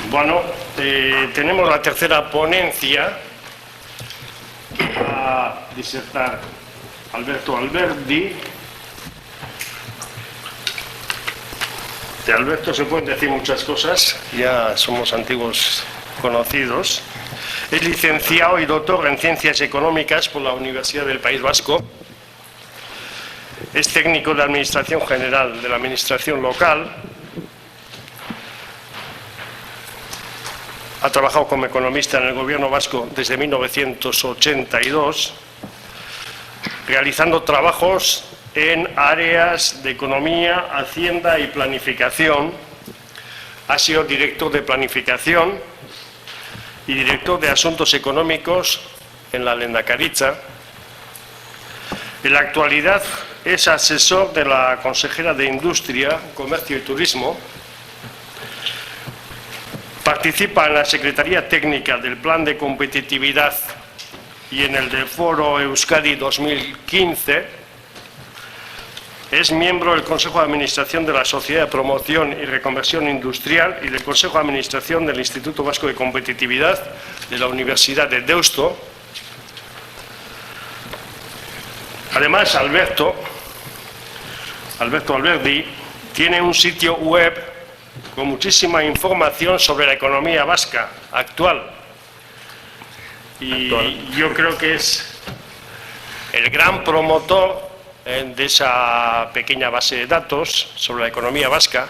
Bueno, tenemos la tercera ponencia a disertar Alberto Alberdi. De Alberto se pueden decir muchas cosas, ya somos antiguos conocidos. Es licenciado y doctor en Ciencias Económicas por la Universidad del País Vasco. Es técnico de Administración General de la Administración Local. Ha trabajado como economista en el Gobierno vasco desde 1982, realizando trabajos en áreas de economía, hacienda y planificación. Ha sido director de planificación y director de asuntos económicos en la Lehendakaritza. En la actualidad es asesor de la consejera de Industria, Comercio y Turismo. Participa en la Secretaría Técnica del Plan de Competitividad y en el del Foro Euskadi 2015. Es miembro del Consejo de Administración de la Sociedad de Promoción y Reconversión Industrial y del Consejo de Administración del Instituto Vasco de Competitividad de la Universidad de Deusto. Además, Alberto Alberdi tiene un sitio web con muchísima información sobre la economía vasca actual. Y yo creo que es el gran promotor de esa pequeña base de datos sobre la economía vasca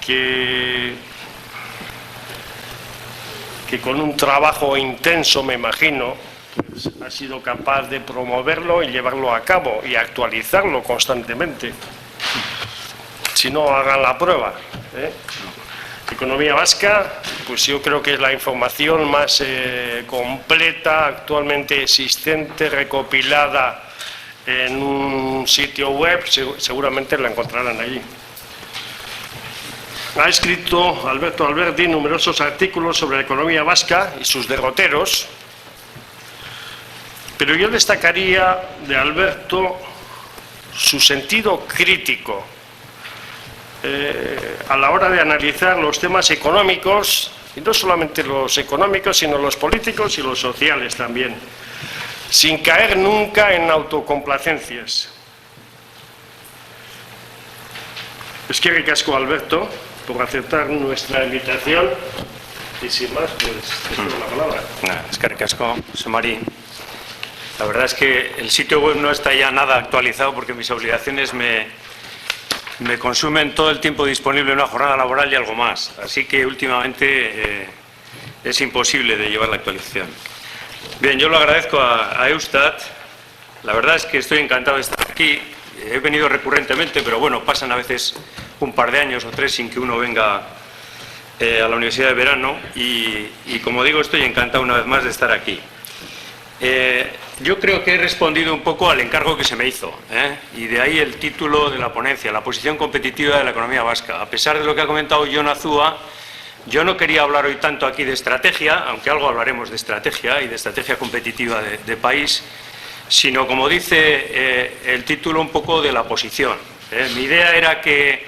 que con un trabajo intenso, me imagino, pues, ha sido capaz de promoverlo y llevarlo a cabo y actualizarlo constantemente. Si no, hagan la prueba. Economía vasca, pues yo creo que es la información más completa actualmente existente, recopilada en un sitio web, seguramente la encontrarán allí. Ha escrito Alberto Alberdi numerosos artículos sobre la economía vasca y sus derroteros, pero yo destacaría de Alberto su sentido crítico a la hora de analizar los temas económicos, y no solamente los económicos, sino los políticos y los sociales también, sin caer nunca en autocomplacencias. Eskerrik asko, Alberto, por aceptar nuestra invitación, y sin más, pues te doy la palabra. Eskerrik asko, José Mari. La verdad es que el sitio web no está ya nada actualizado porque mis obligaciones me consumen todo el tiempo disponible en una jornada laboral y algo más. Así que últimamente es imposible de llevar la actualización. Bien, yo lo agradezco a Eustat. La verdad es que estoy encantado de estar aquí. He venido recurrentemente, pero bueno, pasan a veces un par de años o tres sin que uno venga a la universidad de verano. Y como digo, estoy encantado una vez más de estar aquí. Yo creo que he respondido un poco al encargo que se me hizo, y de ahí el título de la ponencia, la posición competitiva de la economía vasca. A pesar de lo que ha comentado Jon Azúa, yo no quería hablar hoy tanto aquí de estrategia, aunque algo hablaremos de estrategia y de estrategia competitiva de país, sino, como dice el título, un poco de la posición. Mi idea era que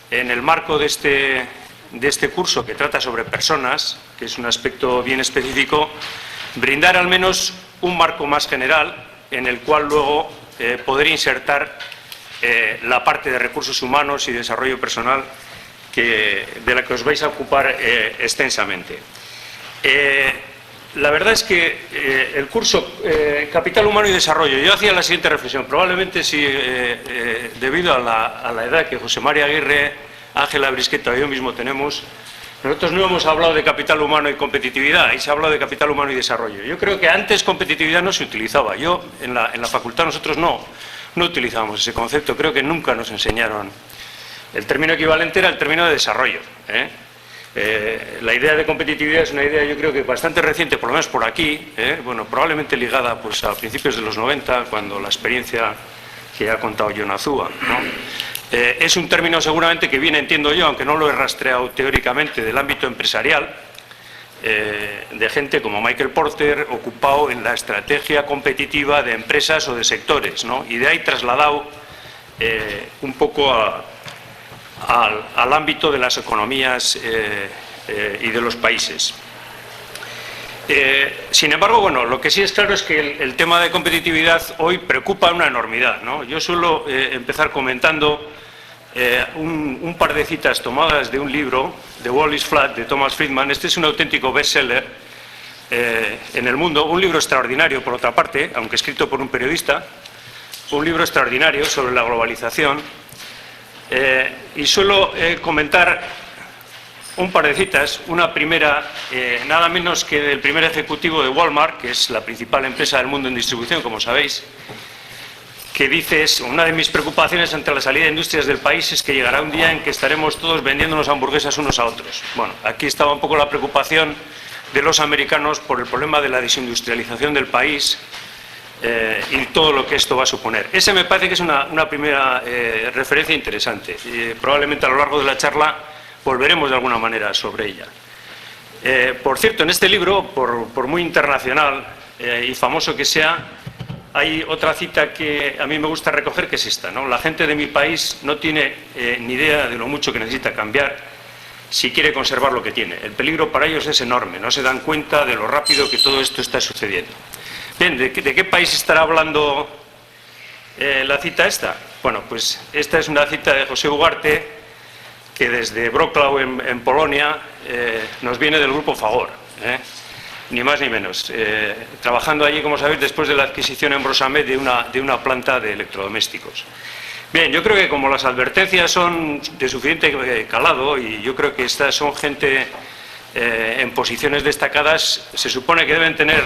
en el marco de este curso, que trata sobre personas, que es un aspecto bien específico, brindar al menos un marco más general en el cual luego poder insertar la parte de recursos humanos y desarrollo personal de la que os vais a ocupar extensamente. La verdad es que el curso Capital Humano y Desarrollo, yo hacía la siguiente reflexión, probablemente si debido a la edad que José María Aguirre, Ángela Brisqueta y yo mismo tenemos, nosotros no hemos hablado de capital humano y competitividad, ahí se ha hablado de capital humano y desarrollo. Yo creo que antes competitividad no se utilizaba. Yo, en la facultad, nosotros no utilizábamos ese concepto. Creo que nunca nos enseñaron. El término equivalente era el término de desarrollo. La idea de competitividad es una idea, yo creo que bastante reciente, por lo menos por aquí, bueno, probablemente ligada pues, a principios de los 90, cuando la experiencia que ha contado Jon Azúa, ¿no? Es un término seguramente que viene, entiendo yo, aunque no lo he rastreado teóricamente, del ámbito empresarial, de gente como Michael Porter, ocupado en la estrategia competitiva de empresas o de sectores, ¿no? Y de ahí trasladado un poco al ámbito de las economías y de los países. Sin embargo, bueno, lo que sí es claro es que el tema de competitividad hoy preocupa una enormidad, ¿no? Yo suelo empezar comentando un par de citas tomadas de un libro, The Wall is Flat, de Thomas Friedman. Este es un auténtico bestseller en el mundo, un libro extraordinario, por otra parte, aunque escrito por un periodista, un libro extraordinario sobre la globalización, y suelo comentar un par de citas. Una primera, nada menos que del primer ejecutivo de Walmart, que es la principal empresa del mundo en distribución, como sabéis, que dice: una de mis preocupaciones ante la salida de industrias del país es que llegará un día en que estaremos todos vendiéndonos hamburguesas unos a otros. Bueno, aquí estaba un poco la preocupación de los americanos por el problema de la desindustrialización del país y todo lo que esto va a suponer. Ese me parece que es una primera referencia interesante. Probablemente a lo largo de la charla volveremos de alguna manera sobre ella. Por cierto, en este libro, por muy internacional y famoso que sea, hay otra cita que a mí me gusta recoger, que es esta, ¿no? La gente de mi país no tiene ni idea de lo mucho que necesita cambiar si quiere conservar lo que tiene. El peligro para ellos es enorme, no se dan cuenta de lo rápido que todo esto está sucediendo. Bien, ¿de qué país estará hablando la cita esta? Bueno, pues esta es una cita de José Ugarte, que desde Wrocław en Polonia nos viene del grupo Fagor, ni más ni menos, trabajando allí, como sabéis, después de la adquisición en Brosamet de una planta de electrodomésticos. Bien, yo creo que como las advertencias son de suficiente calado, y yo creo que estas son gente en posiciones destacadas, se supone que deben tener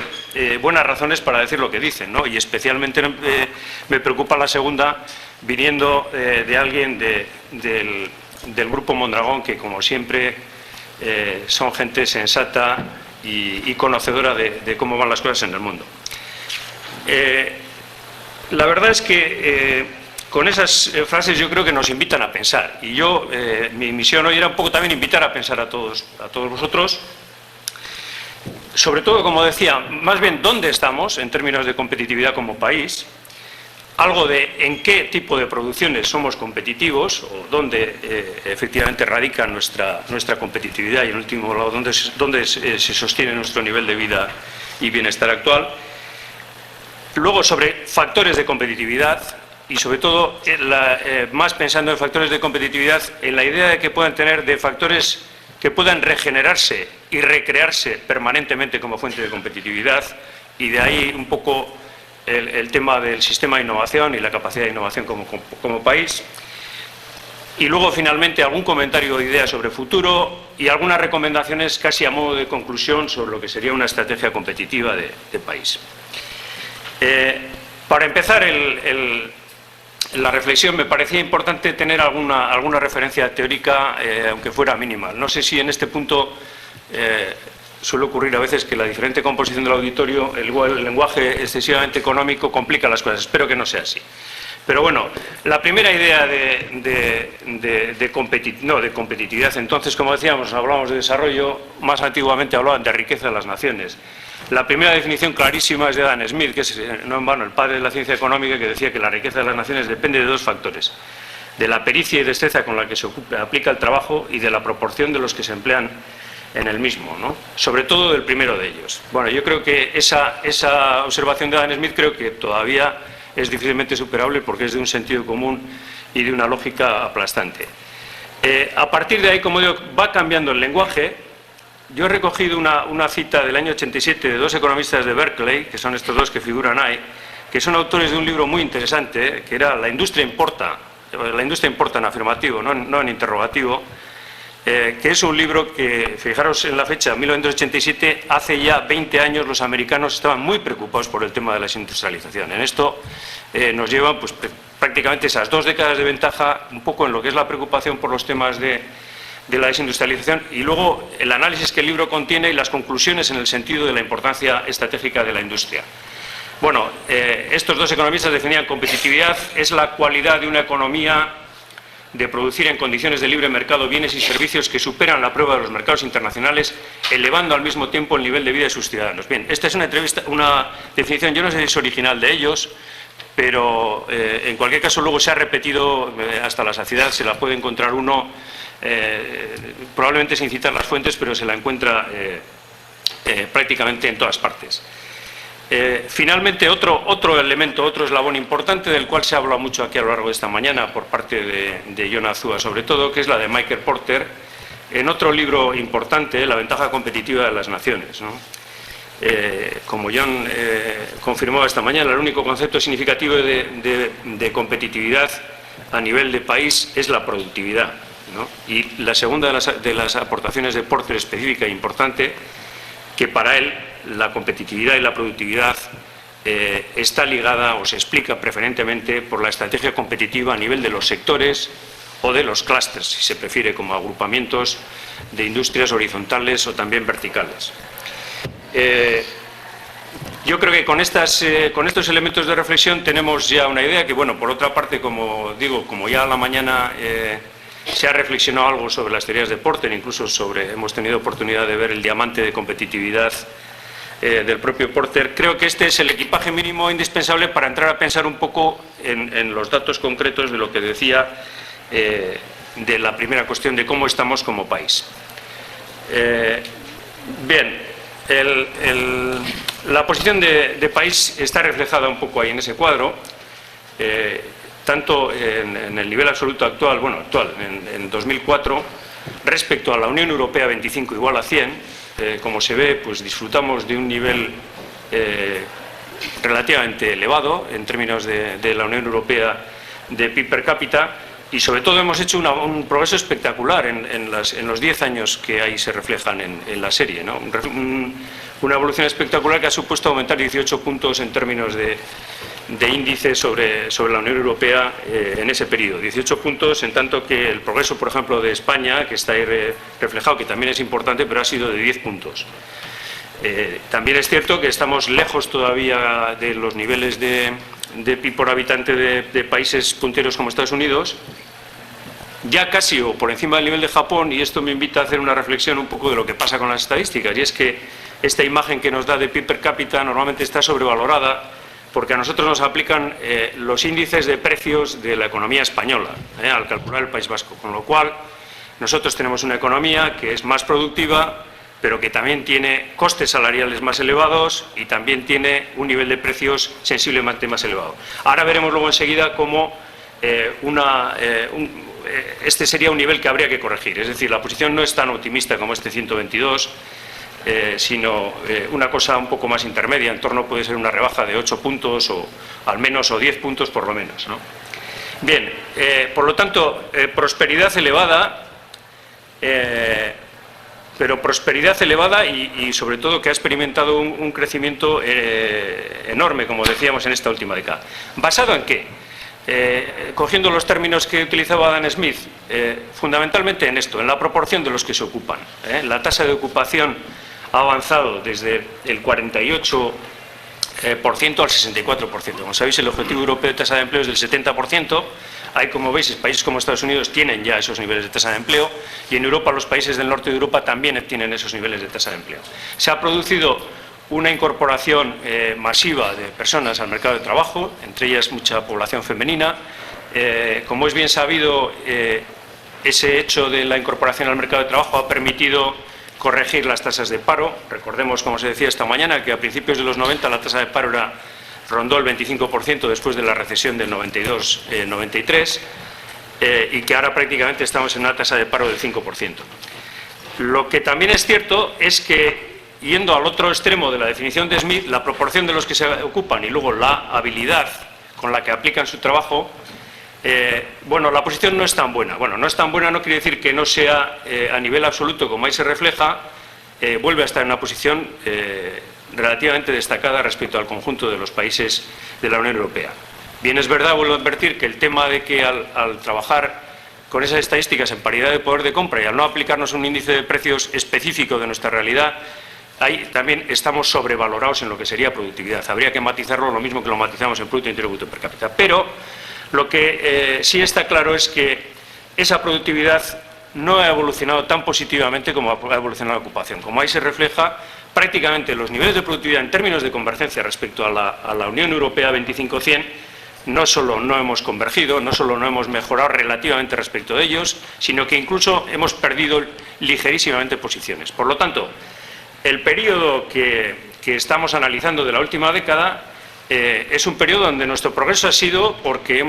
buenas razones para decir lo que dicen, ¿no? Y especialmente me preocupa la segunda, viniendo de alguien del Grupo Mondragón, que como siempre son gente sensata y conocedora de cómo van las cosas en el mundo. La verdad es que con esas frases yo creo que nos invitan a pensar, y yo, mi misión hoy era un poco también invitar a pensar a todos vosotros, sobre todo, como decía, más bien dónde estamos en términos de competitividad como país, algo de en qué tipo de producciones somos competitivos, o dónde efectivamente radica nuestra competitividad, y en último lado dónde se sostiene nuestro nivel de vida y bienestar actual. Luego, sobre factores de competitividad, y sobre todo más pensando en factores de competitividad, en la idea de que puedan tener de factores que puedan regenerarse y recrearse permanentemente como fuente de competitividad, y de ahí un poco el tema del sistema de innovación y la capacidad de innovación como país. Y luego, finalmente, algún comentario o idea sobre futuro y algunas recomendaciones casi a modo de conclusión sobre lo que sería una estrategia competitiva de país. Para empezar la reflexión, me parecía importante tener alguna referencia teórica, aunque fuera mínima. No sé si en este punto suele ocurrir a veces que la diferente composición del auditorio, el lenguaje excesivamente económico complica las cosas. Espero que no sea así. Pero bueno, la primera idea de competitividad, entonces, como decíamos, hablábamos de desarrollo, más antiguamente hablaban de riqueza de las naciones. La primera definición clarísima es de Adam Smith, que es, no en vano, el padre de la ciencia económica, que decía que la riqueza de las naciones depende de dos factores: de la pericia y destreza con la que se aplica el trabajo y de la proporción de los que se emplean en el mismo, ¿no? Sobre todo del primero de ellos. Bueno, yo creo que esa observación de Adam Smith creo que todavía es difícilmente superable, porque es de un sentido común y de una lógica aplastante. A partir de ahí, como digo, va cambiando el lenguaje. Yo he recogido una cita del año 87 de dos economistas de Berkeley, que son estos dos que figuran ahí, que son autores de un libro muy interesante, que era La industria importa en afirmativo, no en interrogativo, que es un libro que, fijaros en la fecha, 1987, hace ya 20 años los americanos estaban muy preocupados por el tema de la desindustrialización. En esto nos llevan pues, prácticamente esas 2 décadas de ventaja, un poco en lo que es la preocupación por los temas de la desindustrialización, y luego el análisis que el libro contiene y las conclusiones en el sentido de la importancia estratégica de la industria. Bueno, estos dos economistas definían competitividad es la cualidad de una economía de producir en condiciones de libre mercado bienes y servicios que superan la prueba de los mercados internacionales, elevando al mismo tiempo el nivel de vida de sus ciudadanos. Bien, esta es una definición, yo no sé si es original de ellos, pero en cualquier caso luego se ha repetido hasta la saciedad, se la puede encontrar uno probablemente sin citar las fuentes, pero se la encuentra prácticamente en todas partes. Finalmente, otro elemento, otro eslabón importante del cual se ha hablado mucho aquí a lo largo de esta mañana por parte de John Azúa sobre todo, que es la de Michael Porter, en otro libro importante, La ventaja competitiva de las naciones, ¿no? Como John confirmó esta mañana, el único concepto significativo de competitividad a nivel de país es la productividad, ¿no? Y la segunda de las aportaciones de Porter específica e importante, que para él la competitividad y la productividad está ligada o se explica preferentemente por la estrategia competitiva a nivel de los sectores o de los clústeres, si se prefiere, como agrupamientos de industrias horizontales o también verticales. Yo creo que con estos elementos de reflexión tenemos ya una idea que, bueno, por otra parte, como digo, como ya a la mañana se ha reflexionado algo sobre las teorías de Porter, incluso hemos tenido oportunidad de ver el diamante de competitividad del propio Porter. Creo que este es el equipaje mínimo indispensable para entrar a pensar un poco en los datos concretos de lo que decía de la primera cuestión de cómo estamos como país. Bien. La posición de país está reflejada un poco ahí en ese cuadro, tanto en el nivel absoluto actual, en 2004, respecto a la Unión Europea 25 igual a 100, como se ve, pues disfrutamos de un nivel relativamente elevado en términos de la Unión Europea de PIB per cápita. Y sobre todo hemos hecho un progreso espectacular en los 10 años que ahí se reflejan en la serie, ¿no? Una evolución espectacular que ha supuesto aumentar 18 puntos en términos de índice sobre la Unión Europea en ese periodo. 18 puntos, en tanto que el progreso, por ejemplo, de España, que está ahí reflejado, que también es importante, pero ha sido de 10 puntos. También es cierto que estamos lejos todavía de los niveles de PIB por habitante de países punteros como Estados Unidos, ya casi o por encima del nivel de Japón, y esto me invita a hacer una reflexión un poco de lo que pasa con las estadísticas, y es que esta imagen que nos da de PIB per cápita normalmente está sobrevalorada porque a nosotros nos aplican los índices de precios de la economía española al calcular el País Vasco, con lo cual nosotros tenemos una economía que es más productiva, pero que también tiene costes salariales más elevados y también tiene un nivel de precios sensiblemente más elevado. Ahora veremos luego enseguida cómo este sería un nivel que habría que corregir. Es decir, la posición no es tan optimista como este 122, sino una cosa un poco más intermedia. En torno puede ser una rebaja de 8 puntos o al menos o 10 puntos por lo menos, ¿no? Bien, por lo tanto, prosperidad elevada. Pero prosperidad elevada y sobre todo que ha experimentado un crecimiento enorme, como decíamos, en esta última década. ¿Basado en qué? Cogiendo los términos que utilizaba Adam Smith, fundamentalmente en esto, en la proporción de los que se ocupan. La tasa de ocupación ha avanzado desde el 48% al 64%. Como sabéis, el objetivo europeo de tasa de empleo es del 70%. Hay, como veis, países como Estados Unidos tienen ya esos niveles de tasa de empleo, y en Europa los países del norte de Europa también tienen esos niveles de tasa de empleo. Se ha producido una incorporación masiva de personas al mercado de trabajo, entre ellas mucha población femenina. Como es bien sabido, ese hecho de la incorporación al mercado de trabajo ha permitido corregir las tasas de paro. Recordemos, como se decía esta mañana, que a principios de los 90 la tasa de paro rondó el 25% después de la recesión del 92-93 y que ahora prácticamente estamos en una tasa de paro del 5%. Lo que también es cierto es que, yendo al otro extremo de la definición de Smith, la proporción de los que se ocupan y luego la habilidad con la que aplican su trabajo, la posición no es tan buena. Bueno, no es tan buena no quiere decir que no sea a nivel absoluto, como ahí se refleja, vuelve a estar en una posición relativamente destacada respecto al conjunto de los países de la Unión Europea. Bien, es verdad, vuelvo a advertir que el tema de que al trabajar con esas estadísticas en paridad de poder de compra y al no aplicarnos un índice de precios específico de nuestra realidad, ahí también estamos sobrevalorados en lo que sería productividad. Habría que matizarlo lo mismo que lo matizamos en Producto Interior Bruto per cápita. Pero lo que sí está claro es que esa productividad no ha evolucionado tan positivamente como ha evolucionado la ocupación. Como ahí se refleja, prácticamente los niveles de productividad en términos de convergencia respecto a la Unión Europea 25-100 no solo no hemos convergido, no solo no hemos mejorado relativamente respecto de ellos, sino que incluso hemos perdido ligerísimamente posiciones. Por lo tanto, el periodo que estamos analizando de la última década es un periodo donde nuestro progreso ha sido porque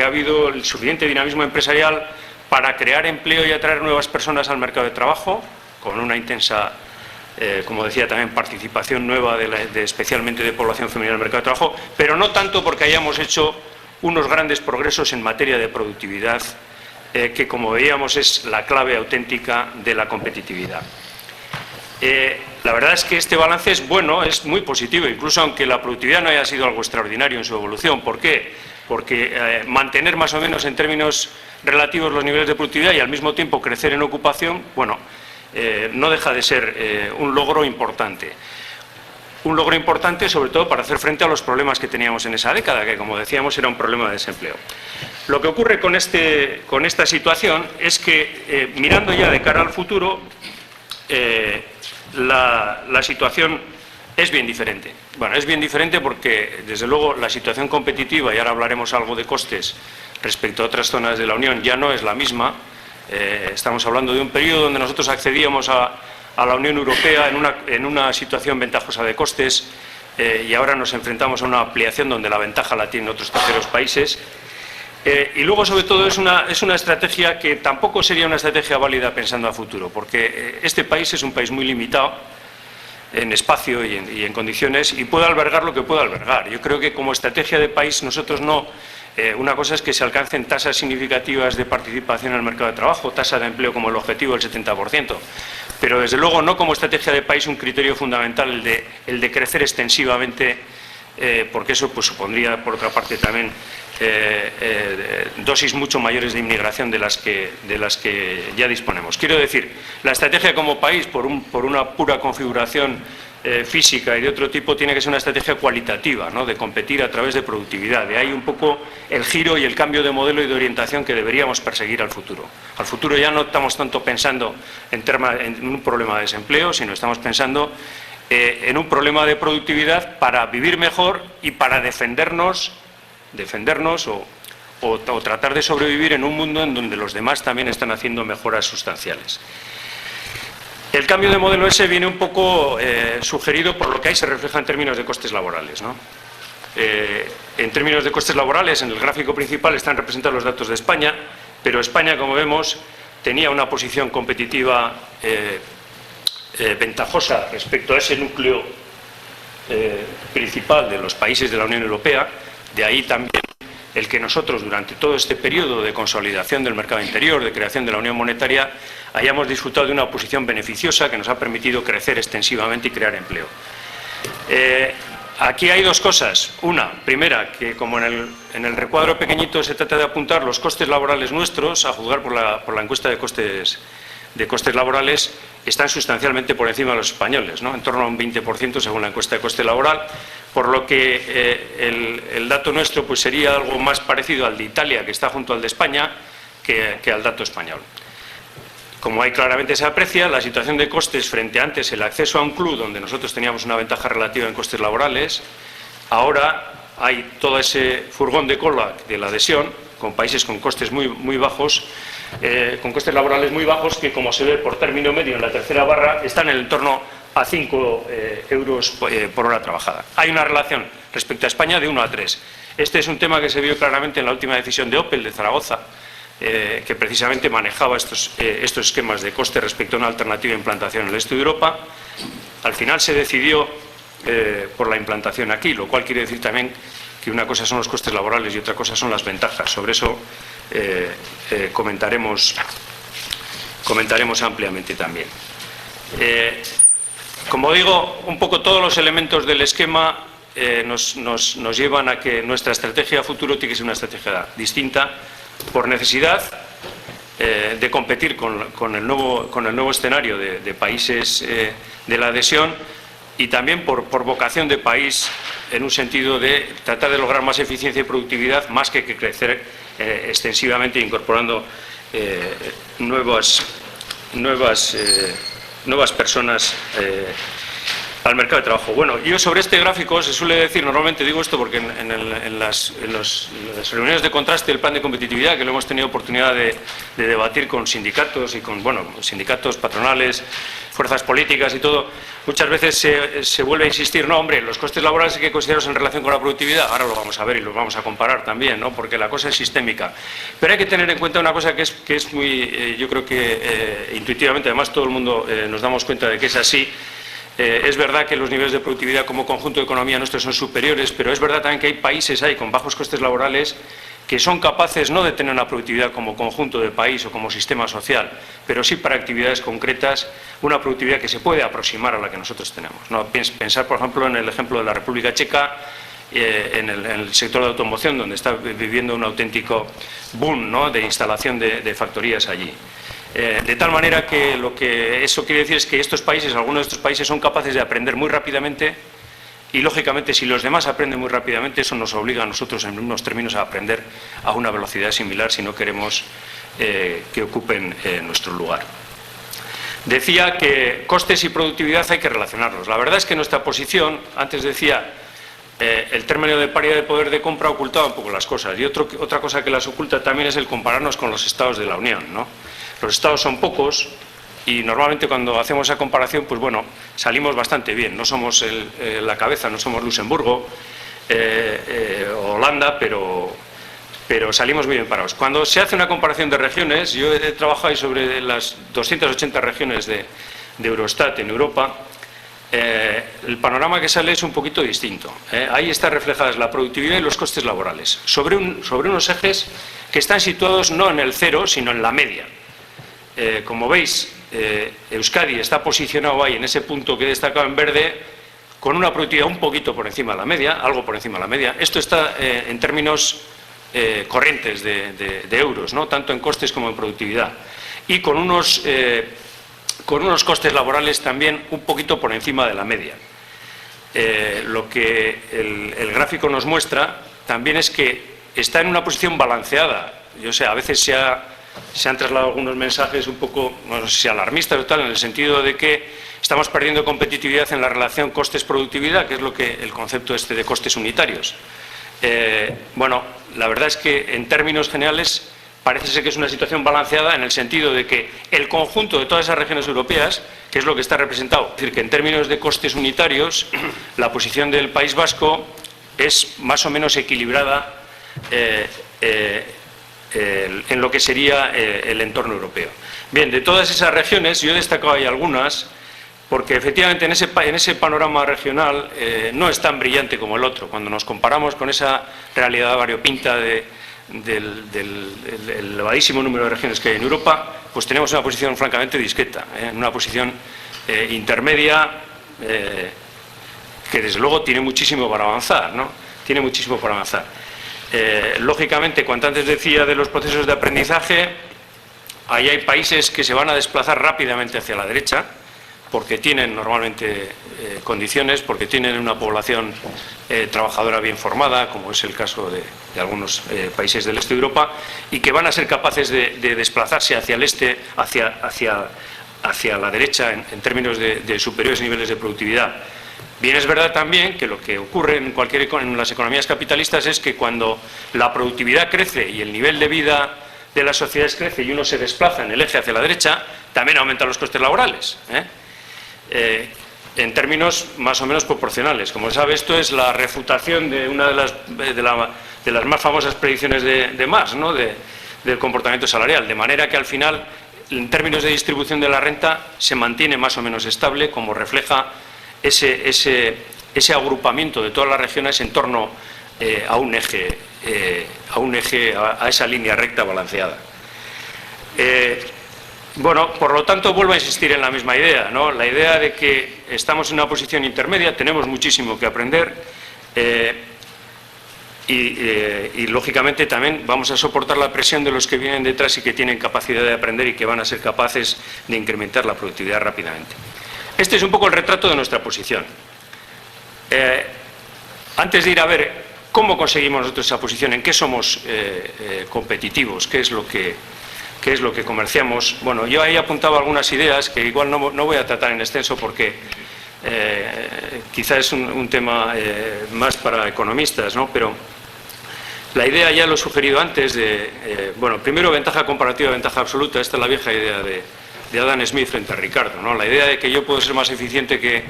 ha habido el suficiente dinamismo empresarial para crear empleo y atraer nuevas personas al mercado de trabajo, con una intensa, como decía también, participación nueva especialmente de población femenina en el mercado de trabajo, pero no tanto porque hayamos hecho unos grandes progresos en materia de productividad, que, como veíamos, es la clave auténtica de la competitividad. La verdad es que este balance es bueno, es muy positivo, incluso aunque la productividad no haya sido algo extraordinario en su evolución. ¿Por qué? Porque mantener más o menos en términos relativos los niveles de productividad y al mismo tiempo crecer en ocupación, bueno, no deja de ser un logro importante. Un logro importante sobre todo para hacer frente a los problemas que teníamos en esa década, que, como decíamos, era un problema de desempleo. Lo que ocurre con esta situación es que, mirando ya de cara al futuro, la situación es bien diferente. Bueno, es bien diferente porque, desde luego, la situación competitiva, y ahora hablaremos algo de costes respecto a otras zonas de la Unión, ya no es la misma. Estamos hablando de un periodo donde nosotros accedíamos a la Unión Europea en una situación ventajosa de costes, y ahora nos enfrentamos a una ampliación donde la ventaja la tienen otros terceros países. Y luego, sobre todo, es una estrategia que tampoco sería una estrategia válida pensando a futuro, porque este país es un país muy limitado en espacio y en condiciones, y puede albergar lo que puede albergar. Yo creo que como estrategia de país nosotros no... una cosa es que se alcancen tasas significativas de participación en el mercado de trabajo, tasa de empleo como el objetivo del 70%, pero desde luego no como estrategia de país un criterio fundamental el de crecer extensivamente, porque eso pues supondría, por otra parte, también dosis mucho mayores de inmigración de las que ya disponemos. Quiero decir, la estrategia como país, por una pura configuración física y de otro tipo, tiene que ser una estrategia cualitativa, ¿no?, de competir a través de productividad. De ahí un poco el giro y el cambio de modelo y de orientación que deberíamos perseguir al futuro. Al futuro ya no estamos tanto pensando en un problema de desempleo, sino estamos pensando en un problema de productividad para vivir mejor y para defendernos o tratar de sobrevivir en un mundo en donde los demás también están haciendo mejoras sustanciales. El cambio de modelo ese viene un poco sugerido por lo que ahí se refleja en términos de costes laborales, ¿no? En términos de costes laborales, en el gráfico principal están representados los datos de España, pero España, como vemos, tenía una posición competitiva ventajosa respecto a ese núcleo principal de los países de la Unión Europea. De ahí también el que nosotros, durante todo este periodo de consolidación del mercado interior, de creación de la Unión Monetaria, hayamos disfrutado de una posición beneficiosa que nos ha permitido crecer extensivamente y crear empleo. Aquí hay dos cosas. Una, primera, que como en el recuadro pequeñito se trata de apuntar los costes laborales nuestros, a juzgar por la encuesta de costes laborales, están sustancialmente por encima de los españoles, ¿no?, en torno a un 20% según la encuesta de coste laboral, por lo que el dato nuestro pues sería algo más parecido al de Italia, que está junto al de España, que al dato español. Como ahí claramente se aprecia, la situación de costes frente a antes el acceso a un club donde nosotros teníamos una ventaja relativa en costes laborales, ahora hay todo ese furgón de cola de la adhesión, con países con costes muy bajos, con costes laborales muy bajos, que, como se ve por término medio en la tercera barra, están en el entorno a 5 euros por hora trabajada. Hay una relación respecto a España de 1 a 3. Este es un tema que se vio claramente en la última decisión de Opel de Zaragoza, que precisamente manejaba estos esquemas de coste respecto a una alternativa de implantación en el este de Europa. Al final se decidió por la implantación aquí, lo cual quiere decir también que una cosa son los costes laborales y otra cosa son las ventajas. Sobre eso comentaremos ampliamente también. Como digo, un poco todos los elementos del esquema nos llevan a que nuestra estrategia a futuro tiene que ser una estrategia distinta, por necesidad de competir con el nuevo escenario de países de la adhesión, y también por vocación de país, en un sentido de tratar de lograr más eficiencia y productividad, más que crecer extensivamente, incorporando nuevas personas al mercado de trabajo. Bueno, yo sobre este gráfico se suele decir, normalmente digo esto porque en las reuniones de contraste del plan de competitividad, que lo hemos tenido oportunidad de debatir con sindicatos y con, bueno, sindicatos, patronales, fuerzas políticas y todo, muchas veces se vuelve a insistir, no, hombre, los costes laborales hay que considerarlos en relación con la productividad. Ahora lo vamos a ver y los vamos a comparar también, ¿no? Porque la cosa es sistémica. Pero hay que tener en cuenta una cosa que es muy, yo creo que intuitivamente, además todo el mundo nos damos cuenta de que es así. Es verdad que los niveles de productividad como conjunto de economía nuestros son superiores, pero es verdad también que hay países con bajos costes laborales que son capaces no de tener una productividad como conjunto de país o como sistema social, pero sí para actividades concretas, una productividad que se puede aproximar a la que nosotros tenemos, ¿no? Pensar, por ejemplo, en el ejemplo de la República Checa, en el sector de automoción, donde está viviendo un auténtico boom, ¿no?, de instalación de factorías allí. De tal manera que lo que eso quiere decir es que estos países, algunos de estos países, son capaces de aprender muy rápidamente y, lógicamente, si los demás aprenden muy rápidamente, eso nos obliga a nosotros, en unos términos, a aprender a una velocidad similar si no queremos que ocupen nuestro lugar. Decía que costes y productividad hay que relacionarlos. La verdad es que nuestra posición, antes decía, el término de paridad de poder de compra ocultaba un poco las cosas, y otra cosa que las oculta también es el compararnos con los estados de la Unión, ¿no? Los estados son pocos y normalmente cuando hacemos esa comparación, pues bueno, salimos bastante bien. No somos la cabeza, no somos Luxemburgo o Holanda, pero salimos muy bien parados. Cuando se hace una comparación de regiones, yo he trabajado ahí sobre las 280 regiones de Eurostat en Europa. El panorama que sale es un poquito distinto. Ahí están reflejadas la productividad y los costes laborales, sobre unos ejes que están situados no en el cero, sino en la media. Como veis, Euskadi está posicionado ahí en ese punto que he destacado en verde, con una productividad un poquito por encima de la media, algo por encima de la media. Esto está en términos corrientes de euros, ¿no?, tanto en costes como en productividad, y con unos costes laborales también un poquito por encima de la media. Lo que el gráfico nos muestra también es que está en una posición balanceada. Yo sé, a veces se han trasladado algunos mensajes un poco, no sé si alarmistas o tal, en el sentido de que estamos perdiendo competitividad en la relación costes-productividad, que es lo que el concepto de costes unitarios. Bueno, la verdad es que en términos generales parece ser que es una situación balanceada en el sentido de que el conjunto de todas esas regiones europeas, que es lo que está representado, es decir, que en términos de costes unitarios, la posición del País Vasco es más o menos equilibrada en lo que sería el entorno europeo. Bien, de todas esas regiones, yo he destacado ahí algunas, porque efectivamente en ese panorama regional no es tan brillante como el otro. Cuando nos comparamos con esa realidad variopinta del elevadísimo número de regiones que hay en Europa, pues tenemos una posición francamente discreta, una posición intermedia que desde luego tiene muchísimo para avanzar, ¿no? Tiene muchísimo para avanzar. Lógicamente, cuanto antes decía de los procesos de aprendizaje, ahí hay países que se van a desplazar rápidamente hacia la derecha, porque tienen normalmente condiciones, porque tienen una población trabajadora bien formada, como es el caso de algunos países del este de Europa, y que van a ser capaces de desplazarse hacia el este, hacia la derecha en términos de superiores niveles de productividad. Bien, es verdad también que lo que ocurre en las economías capitalistas es que cuando la productividad crece y el nivel de vida de las sociedades crece y uno se desplaza en el eje hacia la derecha, también aumentan los costes laborales, en términos más o menos proporcionales. Como sabe, esto es la refutación de una de las más famosas predicciones de Marx, ¿no?, del comportamiento salarial, de manera que al final, en términos de distribución de la renta, se mantiene más o menos estable, como refleja ese agrupamiento de todas las regiones en torno a un eje, a esa línea recta balanceada. Bueno, por lo tanto, vuelvo a insistir en la misma idea, ¿no? La idea de que estamos en una posición intermedia, tenemos muchísimo que aprender y lógicamente también vamos a soportar la presión de los que vienen detrás y que tienen capacidad de aprender y que van a ser capaces de incrementar la productividad rápidamente. Este es un poco el retrato de nuestra posición. Antes de ir a ver cómo conseguimos nosotros esa posición, en qué somos competitivos, qué es lo que comerciamos, bueno, yo ahí apuntaba algunas ideas que igual no voy a tratar en extenso porque quizá es un tema más para economistas, ¿no? Pero la idea ya lo he sugerido antes bueno, primero ventaja comparativa, ventaja absoluta. Esta es la vieja idea de Adam Smith frente a Ricardo, ¿no? La idea de que yo puedo ser más eficiente que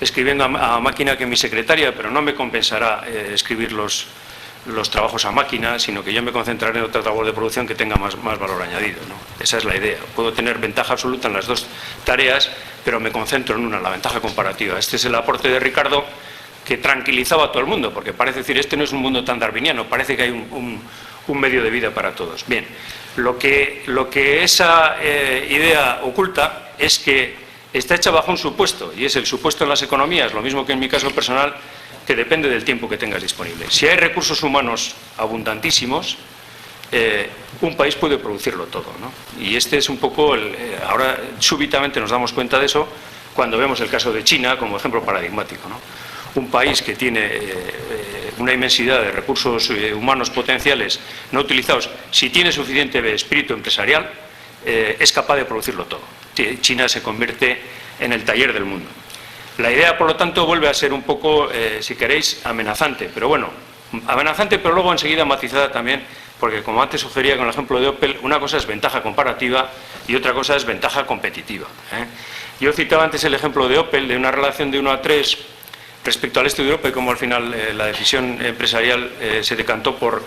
escribiendo a máquina que mi secretaria, pero no me compensará escribir los trabajos a máquina, sino que yo me concentraré en otra labor de producción que tenga más valor añadido, ¿no? Esa es la idea. Puedo tener ventaja absoluta en las dos tareas, pero me concentro en una, la ventaja comparativa. Este es el aporte de Ricardo, que tranquilizaba a todo el mundo, porque parece decir, este no es un mundo tan darwiniano, parece que hay un medio de vida para todos. Bien, lo que esa idea oculta es que está hecha bajo un supuesto, y es el supuesto en las economías, lo mismo que en mi caso personal, que depende del tiempo que tengas disponible. Si hay recursos humanos abundantísimos, un país puede producirlo todo, ¿no? Y este es un poco, ahora súbitamente nos damos cuenta de eso cuando vemos el caso de China como ejemplo paradigmático, ¿no? Un país que tiene una inmensidad de recursos humanos potenciales no utilizados, si tiene suficiente espíritu empresarial, es capaz de producirlo todo. China se convierte en el taller del mundo. La idea, por lo tanto, vuelve a ser un poco, si queréis, amenazante, pero bueno, amenazante, pero luego enseguida matizada también, porque como antes sugería con el ejemplo de Opel, una cosa es ventaja comparativa y otra cosa es ventaja competitiva, ¿eh? Yo citaba antes el ejemplo de Opel, de una relación de 1 a 3 respecto al este de Europa, y cómo al final la decisión empresarial se decantó por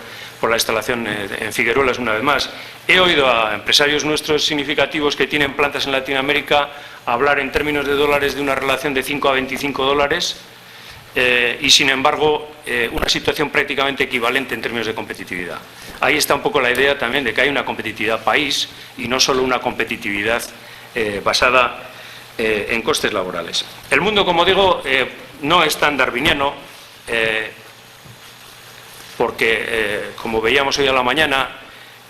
la instalación en Figueruelas una vez más. He oído a empresarios nuestros significativos que tienen plantas en Latinoamérica hablar en términos de dólares de una relación de 5 a 25 dólares y sin embargo una situación prácticamente equivalente en términos de competitividad. Ahí está un poco la idea también de que hay una competitividad país y no solo una competitividad basada en costes laborales. El mundo, como digo, no es tan darwiniano porque, como veíamos hoy a la mañana,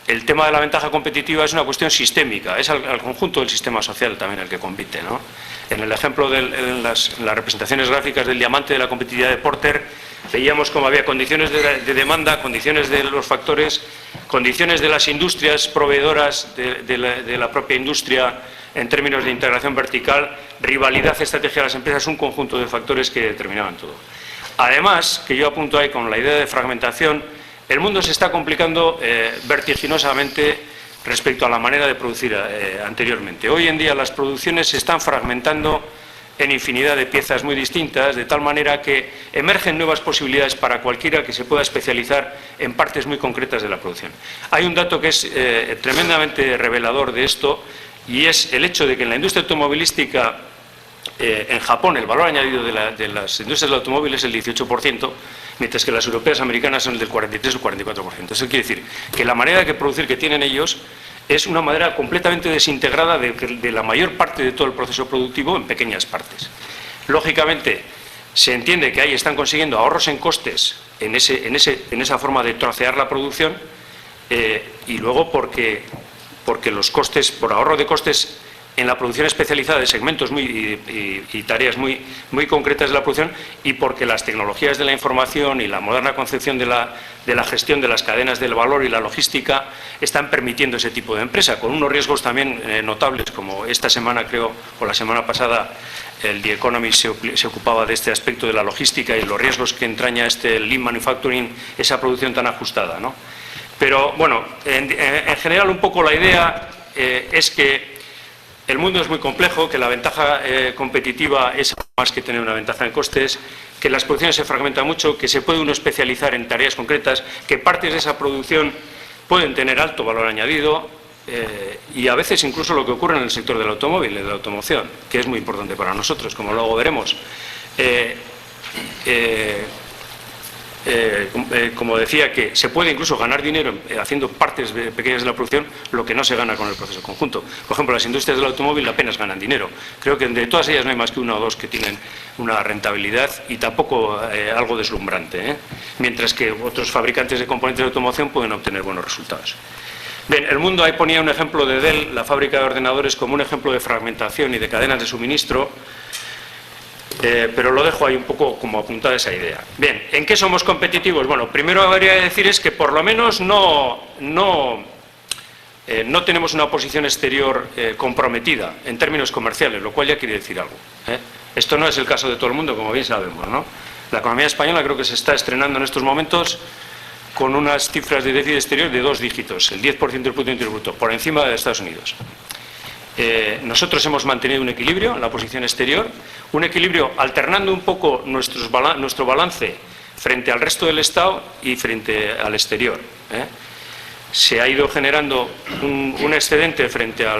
el tema de la ventaja competitiva es una cuestión sistémica, es al conjunto del sistema social también el que compite, ¿no? En el ejemplo de las representaciones gráficas del diamante de la competitividad de Porter, veíamos cómo había condiciones de demanda, condiciones de los factores, condiciones de las industrias proveedoras de la propia industria en términos de integración vertical, rivalidad, estrategia de las empresas, un conjunto de factores que determinaban todo. Además, que yo apunto ahí con la idea de fragmentación, el mundo se está complicando vertiginosamente respecto a la manera de producir anteriormente. Hoy en día las producciones se están fragmentando en infinidad de piezas muy distintas, de tal manera que emergen nuevas posibilidades para cualquiera que se pueda especializar en partes muy concretas de la producción. Hay un dato que es tremendamente revelador de esto, y es el hecho de que en la industria automovilística, en Japón, el valor añadido de las industrias del automóvil es el 18%, mientras que las europeas americanas son del 43 o 44%. Eso quiere decir que la manera de producir que tienen ellos es una manera completamente desintegrada de la mayor parte de todo el proceso productivo en pequeñas partes. Lógicamente, se entiende que ahí están consiguiendo ahorros en costes en esa forma de trocear la producción y luego porque los costes, por ahorro de costes en la producción especializada de segmentos y tareas muy concretas de la producción, y porque las tecnologías de la información y la moderna concepción de la gestión de las cadenas del valor y la logística están permitiendo ese tipo de empresa, con unos riesgos también notables, como esta semana creo, o la semana pasada, el The Economist se ocupaba de este aspecto de la logística y los riesgos que entraña este lean manufacturing, esa producción tan ajustada, ¿no? Pero bueno, en general un poco la idea es que el mundo es muy complejo, que la ventaja competitiva es más que tener una ventaja en costes, que las producciones se fragmentan mucho, que se puede uno especializar en tareas concretas, que partes de esa producción pueden tener alto valor añadido y a veces incluso lo que ocurre en el sector del automóvil, de la automoción, que es muy importante para nosotros, como luego veremos. Como decía, que se puede incluso ganar dinero haciendo partes pequeñas de la producción, lo que no se gana con el proceso conjunto. Por ejemplo, las industrias del automóvil apenas ganan dinero. Creo que de todas ellas no hay más que una o dos que tienen una rentabilidad y tampoco algo deslumbrante, ¿eh? Mientras que otros fabricantes de componentes de automoción pueden obtener buenos resultados. Bien, el mundo ahí ponía un ejemplo de Dell, la fábrica de ordenadores, como un ejemplo de fragmentación y de cadenas de suministro. Pero lo dejo ahí un poco como apuntada esa idea. Bien, ¿en qué somos competitivos? Bueno, primero habría que decir es que por lo menos no tenemos una posición exterior comprometida en términos comerciales, lo cual ya quiere decir algo, ¿eh? Esto no es el caso de todo el mundo, como bien sabemos, ¿no? La economía española creo que se está estrenando en estos momentos con unas cifras de déficit exterior de 2 dígitos, el 10% del Producto Interior Bruto, por encima de Estados Unidos. Nosotros hemos mantenido un equilibrio en la posición exterior, un equilibrio alternando un poco nuestro balance frente al resto del Estado y frente al exterior. Se ha ido generando un excedente frente a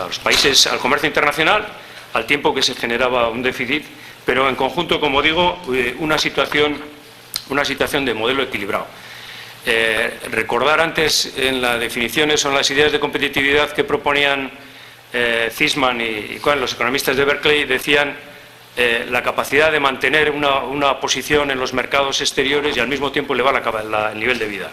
los países, al comercio internacional, al tiempo que se generaba un déficit, pero en conjunto, como digo, una situación de modelo equilibrado. Recordar antes en las definiciones o en las ideas de competitividad que proponían Zisman y los economistas de Berkeley, decían la capacidad de mantener una posición en los mercados exteriores y al mismo tiempo elevar el nivel de vida.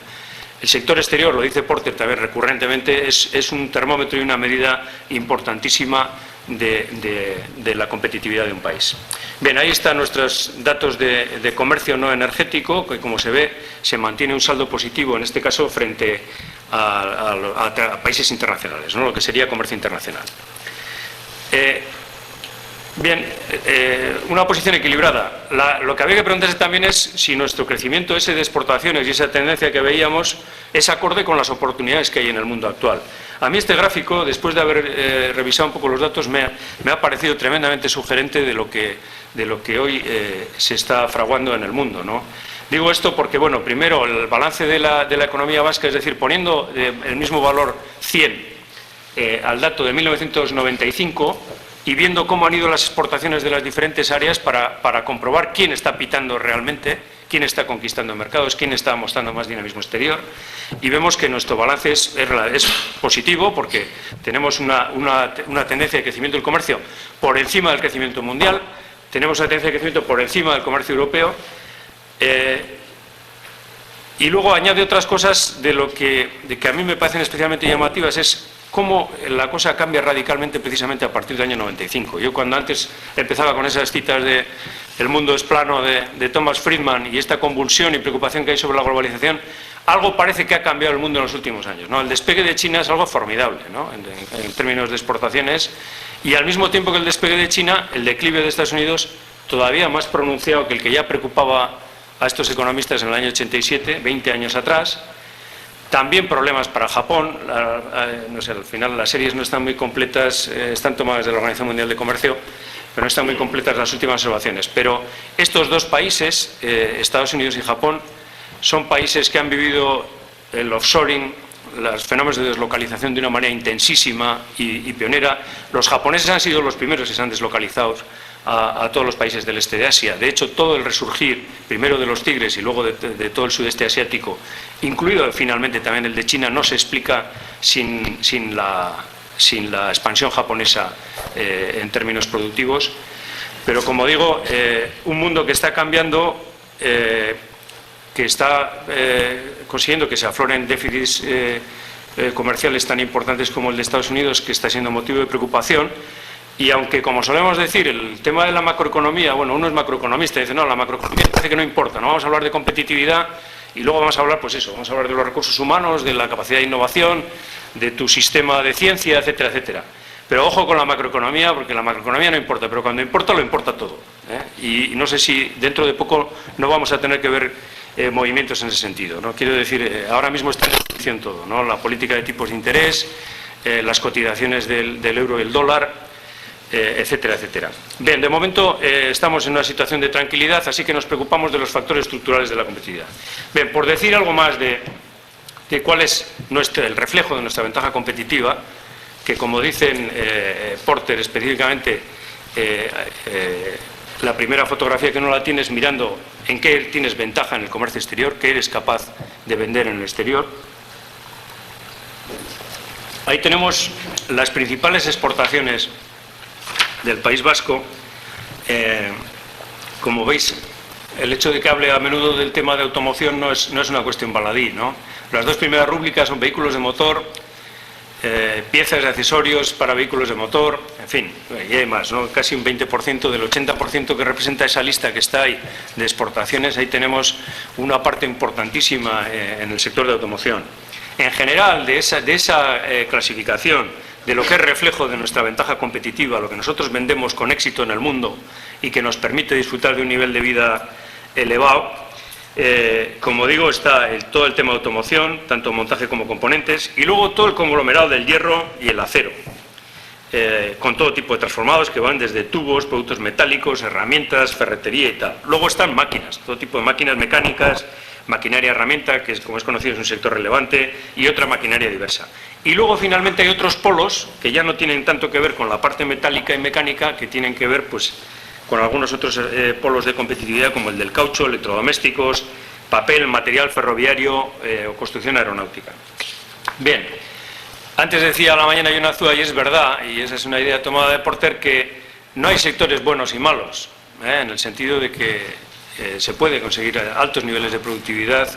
El sector exterior, lo dice Porter también recurrentemente, es un termómetro y una medida importantísima de la competitividad de un país. Bien, ahí están nuestros datos de comercio no energético, que como se ve se mantiene un saldo positivo, en este caso frente a países internacionales, ¿no? Lo que sería comercio internacional. Bien, una posición equilibrada. Lo que había que preguntarse también es si nuestro crecimiento ese de exportaciones y esa tendencia que veíamos es acorde con las oportunidades que hay en el mundo actual. A mí este gráfico, después de haber revisado un poco los datos, me ha parecido tremendamente sugerente de lo que hoy se está fraguando en el mundo, ¿no? Digo esto porque, bueno, primero el balance de la economía vasca, es decir, poniendo el mismo valor 100 al dato de 1995, y viendo cómo han ido las exportaciones de las diferentes áreas para comprobar quién está pitando realmente, quién está conquistando mercados, quién está mostrando más dinamismo exterior. Y vemos que nuestro balance es positivo porque tenemos una tendencia de crecimiento del comercio por encima del crecimiento mundial, tenemos una tendencia de crecimiento por encima del comercio europeo, y luego añade otras cosas de que a mí me parecen especialmente llamativas, es cómo la cosa cambia radicalmente precisamente a partir del año 95. Yo cuando antes empezaba con esas citas de El mundo es plano de Thomas Friedman y esta convulsión y preocupación que hay sobre la globalización, algo parece que ha cambiado el mundo en los últimos años, ¿no? El despegue de China es algo formidable, ¿no? en términos de exportaciones, y al mismo tiempo que el despegue de China, el declive de Estados Unidos todavía más pronunciado que el que ya preocupaba a estos economistas en el año 87, 20 años atrás. También problemas para Japón, no sé, al final las series no están muy completas, están tomadas de la Organización Mundial de Comercio, pero no están muy completas las últimas observaciones. Pero estos dos países, Estados Unidos y Japón, son países que han vivido el offshoring, los fenómenos de deslocalización de una manera intensísima y pionera. Los japoneses han sido los primeros que se han deslocalizado a todos los países del este de Asia. De hecho, todo el resurgir, primero de los tigres y luego de todo el sudeste asiático, incluido finalmente también el de China, no se explica sin la expansión japonesa en términos productivos. Pero, como digo, un mundo que está cambiando, que está consiguiendo que se afloren déficits comerciales tan importantes como el de Estados Unidos, que está siendo motivo de preocupación. Y aunque, como solemos decir, el tema de la macroeconomía, bueno, uno es macroeconomista y dice, no, la macroeconomía parece que no importa, no vamos a hablar de competitividad y luego vamos a hablar, pues eso, vamos a hablar de los recursos humanos, de la capacidad de innovación, de tu sistema de ciencia, etcétera, etcétera. Pero ojo con la macroeconomía, porque la macroeconomía no importa, pero cuando importa, lo importa todo, Y no sé si dentro de poco no vamos a tener que ver movimientos en ese sentido, ¿no? Quiero decir, ahora mismo está en discusión todo, ¿no? La política de tipos de interés, las cotizaciones del euro y el dólar, etcétera, etcétera. Bien, de momento estamos en una situación de tranquilidad, así que nos preocupamos de los factores estructurales de la competitividad. Bien, por decir algo más de cuál es el reflejo de nuestra ventaja competitiva, que como dicen Porter específicamente, la primera fotografía que no la tienes mirando en qué tienes ventaja en el comercio exterior, qué eres capaz de vender en el exterior. Ahí tenemos las principales exportaciones del País Vasco. Como veis, el hecho de que hable a menudo del tema de automoción no es una cuestión baladí, ¿no? Las dos primeras rúbricas son vehículos de motor, piezas y accesorios para vehículos de motor, en fin, y hay más, ¿no? Casi un 20% del 80% que representa esa lista que está ahí de exportaciones. Ahí tenemos una parte importantísima en el sector de automoción. En general, de esa clasificación de lo que es reflejo de nuestra ventaja competitiva, lo que nosotros vendemos con éxito en el mundo y que nos permite disfrutar de un nivel de vida elevado, como digo, está todo el tema de automoción, tanto montaje como componentes, y luego todo el conglomerado del hierro y el acero, con todo tipo de transformados que van desde tubos, productos metálicos, herramientas, ferretería y tal. Luego están máquinas, todo tipo de máquinas mecánicas, maquinaria herramienta, que como es conocido es un sector relevante, y otra maquinaria diversa. Y luego finalmente hay otros polos que ya no tienen tanto que ver con la parte metálica y mecánica, que tienen que ver pues con algunos otros polos de competitividad como el del caucho, electrodomésticos, papel, material ferroviario o construcción aeronáutica. Bien, antes decía a la mañana John Azúa, y es verdad, y esa es una idea tomada de Porter, que no hay sectores buenos y malos, en el sentido de que se puede conseguir altos niveles de productividad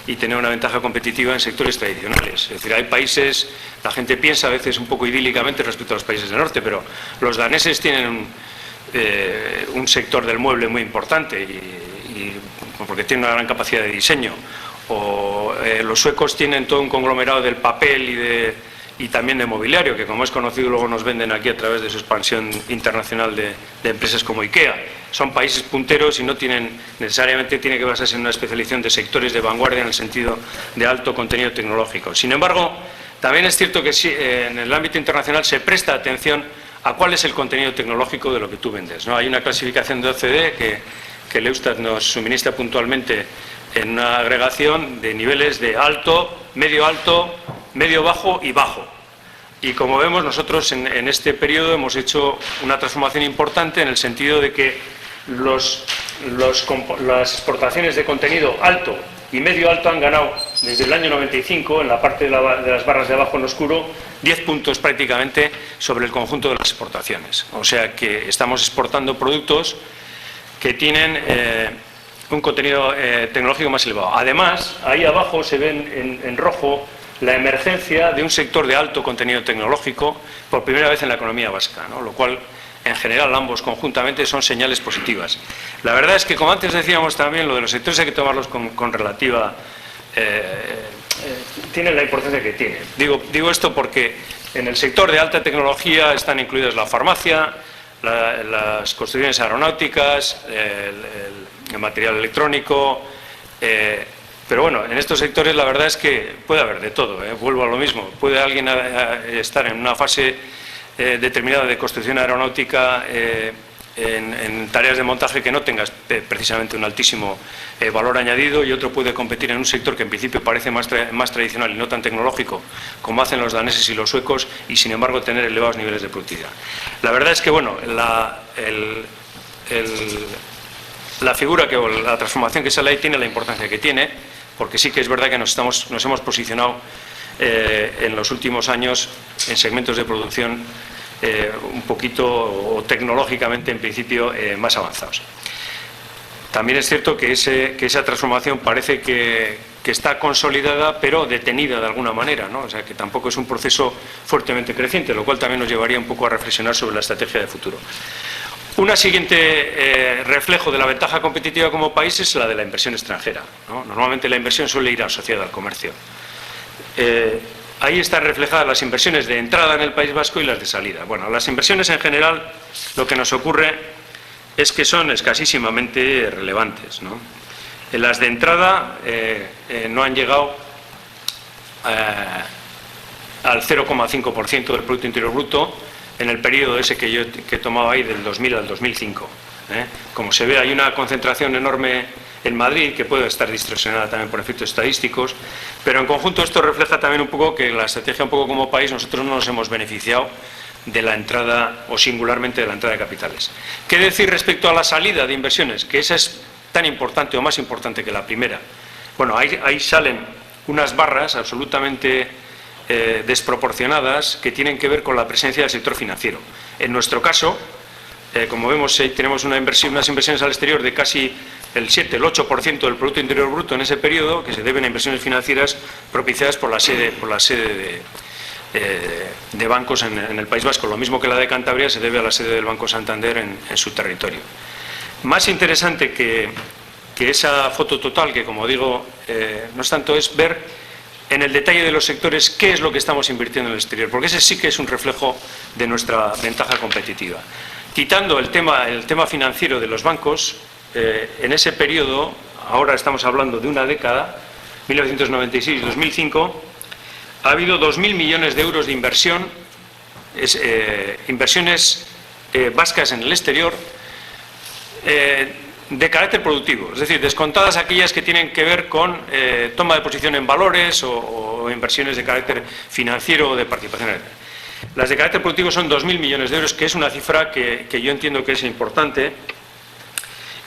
y tener una ventaja competitiva en sectores tradicionales. Es decir, hay países, la gente piensa a veces un poco idílicamente respecto a los países del norte, pero los daneses tienen un sector del mueble muy importante porque tienen una gran capacidad de diseño, o los suecos tienen todo un conglomerado del papel y también de mobiliario, que como es conocido luego nos venden aquí a través de su expansión internacional de empresas como IKEA. Son países punteros y no necesariamente tiene que basarse en una especialización de sectores de vanguardia en el sentido de alto contenido tecnológico. Sin embargo, también es cierto que sí, en el ámbito internacional se presta atención a cuál es el contenido tecnológico de lo que tú vendes, ¿no? Hay una clasificación de OCDE que el Eustat nos suministra puntualmente en una agregación de niveles de alto, medio bajo y bajo. Y como vemos, nosotros en este periodo hemos hecho una transformación importante en el sentido de que las exportaciones de contenido alto y medio alto han ganado desde el año 95, en la parte de las barras de abajo en oscuro, 10 puntos prácticamente sobre el conjunto de las exportaciones. O sea que estamos exportando productos que tienen un contenido tecnológico más elevado. Además, ahí abajo se ven en rojo la emergencia de un sector de alto contenido tecnológico por primera vez en la economía vasca, ¿no? Lo cual, en general, ambos conjuntamente son señales positivas. La verdad es que, como antes decíamos también, lo de los sectores hay que tomarlos con relativa... tienen la importancia que tienen. Digo esto porque en el sector de alta tecnología están incluidas la farmacia, las construcciones aeronáuticas, el material electrónico... pero bueno, en estos sectores la verdad es que puede haber de todo, vuelvo a lo mismo. Puede alguien estar en una fase determinada de construcción aeronáutica en tareas de montaje que no tengas precisamente un altísimo valor añadido, y otro puede competir en un sector que en principio parece más tradicional y no tan tecnológico como hacen los daneses y los suecos, y sin embargo tener elevados niveles de productividad. La verdad es que bueno, la figura o la transformación que sale ahí tiene la importancia que tiene, porque sí que es verdad que nos hemos posicionado en los últimos años en segmentos de producción un poquito o tecnológicamente en principio más avanzados. También es cierto que esa transformación parece que está consolidada pero detenida de alguna manera, ¿no? O sea que tampoco es un proceso fuertemente creciente, lo cual también nos llevaría un poco a reflexionar sobre la estrategia de futuro. Una siguiente reflejo de la ventaja competitiva como país es la de la inversión extranjera, ¿no? Normalmente la inversión suele ir asociada al comercio. Ahí están reflejadas las inversiones de entrada en el País Vasco y las de salida. Bueno, las inversiones en general, lo que nos ocurre es que son escasísimamente relevantes, ¿no? Las de entrada no han llegado al 0,5% del Producto Interior Bruto en el periodo ese que he tomado ahí del 2000 al 2005. Como se ve, hay una concentración enorme en Madrid, que puede estar distorsionada también por efectos estadísticos, pero en conjunto esto refleja también un poco que la estrategia, un poco como país, nosotros no nos hemos beneficiado de la entrada, o singularmente de la entrada de capitales. ¿Qué decir respecto a la salida de inversiones? Que esa es tan importante o más importante que la primera. Bueno, ahí salen unas barras absolutamente desproporcionadas que tienen que ver con la presencia del sector financiero. En nuestro caso, como vemos, tenemos unas inversiones al exterior de casi el 7, el 8% del Producto Interior Bruto en ese periodo, que se deben a inversiones financieras propiciadas por la sede de bancos en el País Vasco. Lo mismo que la de Cantabria se debe a la sede del Banco Santander en su territorio. Más interesante que esa foto total, que como digo, no es tanto, es ver en el detalle de los sectores qué es lo que estamos invirtiendo en el exterior, porque ese sí que es un reflejo de nuestra ventaja competitiva. Quitando el tema financiero de los bancos, en ese periodo, ahora estamos hablando de una década, 1996-2005, ha habido 2.000 millones de euros de inversión, inversiones vascas en el exterior, de carácter productivo, es decir, descontadas aquellas que tienen que ver con toma de posición en valores o inversiones de carácter financiero o de participación. Las de carácter productivo son 2.000 millones de euros, que es una cifra que yo entiendo que es importante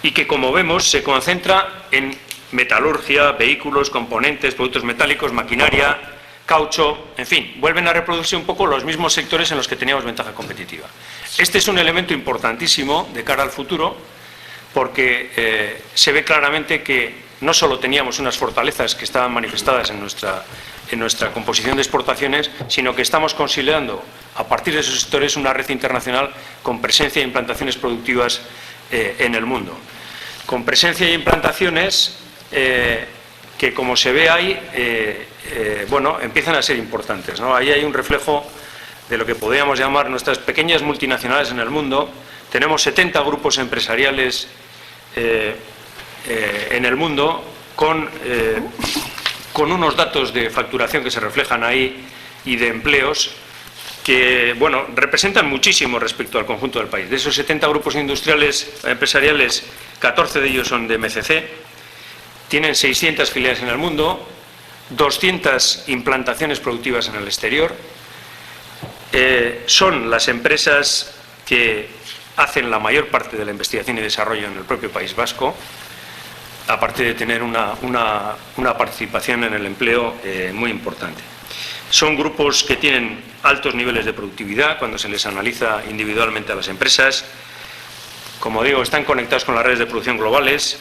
y que, como vemos, se concentra en metalurgia, vehículos, componentes, productos metálicos, maquinaria, caucho, en fin, vuelven a reproducirse un poco los mismos sectores en los que teníamos ventaja competitiva. Este es un elemento importantísimo de cara al futuro, porque se ve claramente que no solo teníamos unas fortalezas que estaban manifestadas en nuestra composición de exportaciones, sino que estamos consolidando a partir de esos sectores una red internacional con presencia e implantaciones productivas en el mundo. Con presencia e implantaciones que, como se ve ahí, bueno, empiezan a ser importantes, ¿no? Ahí hay un reflejo de lo que podríamos llamar nuestras pequeñas multinacionales en el mundo. Tenemos 70 grupos empresariales en el mundo con unos datos de facturación que se reflejan ahí y de empleos que, bueno, representan muchísimo respecto al conjunto del país. De esos 70 grupos industriales empresariales, 14 de ellos son de MCC, tienen 600 filiales en el mundo, 200 implantaciones productivas en el exterior. Son las empresas que hacen la mayor parte de la investigación y desarrollo en el propio País Vasco, aparte de tener una participación en el empleo muy importante. Son grupos que tienen altos niveles de productividad cuando se les analiza individualmente a las empresas. Como digo, están conectados con las redes de producción globales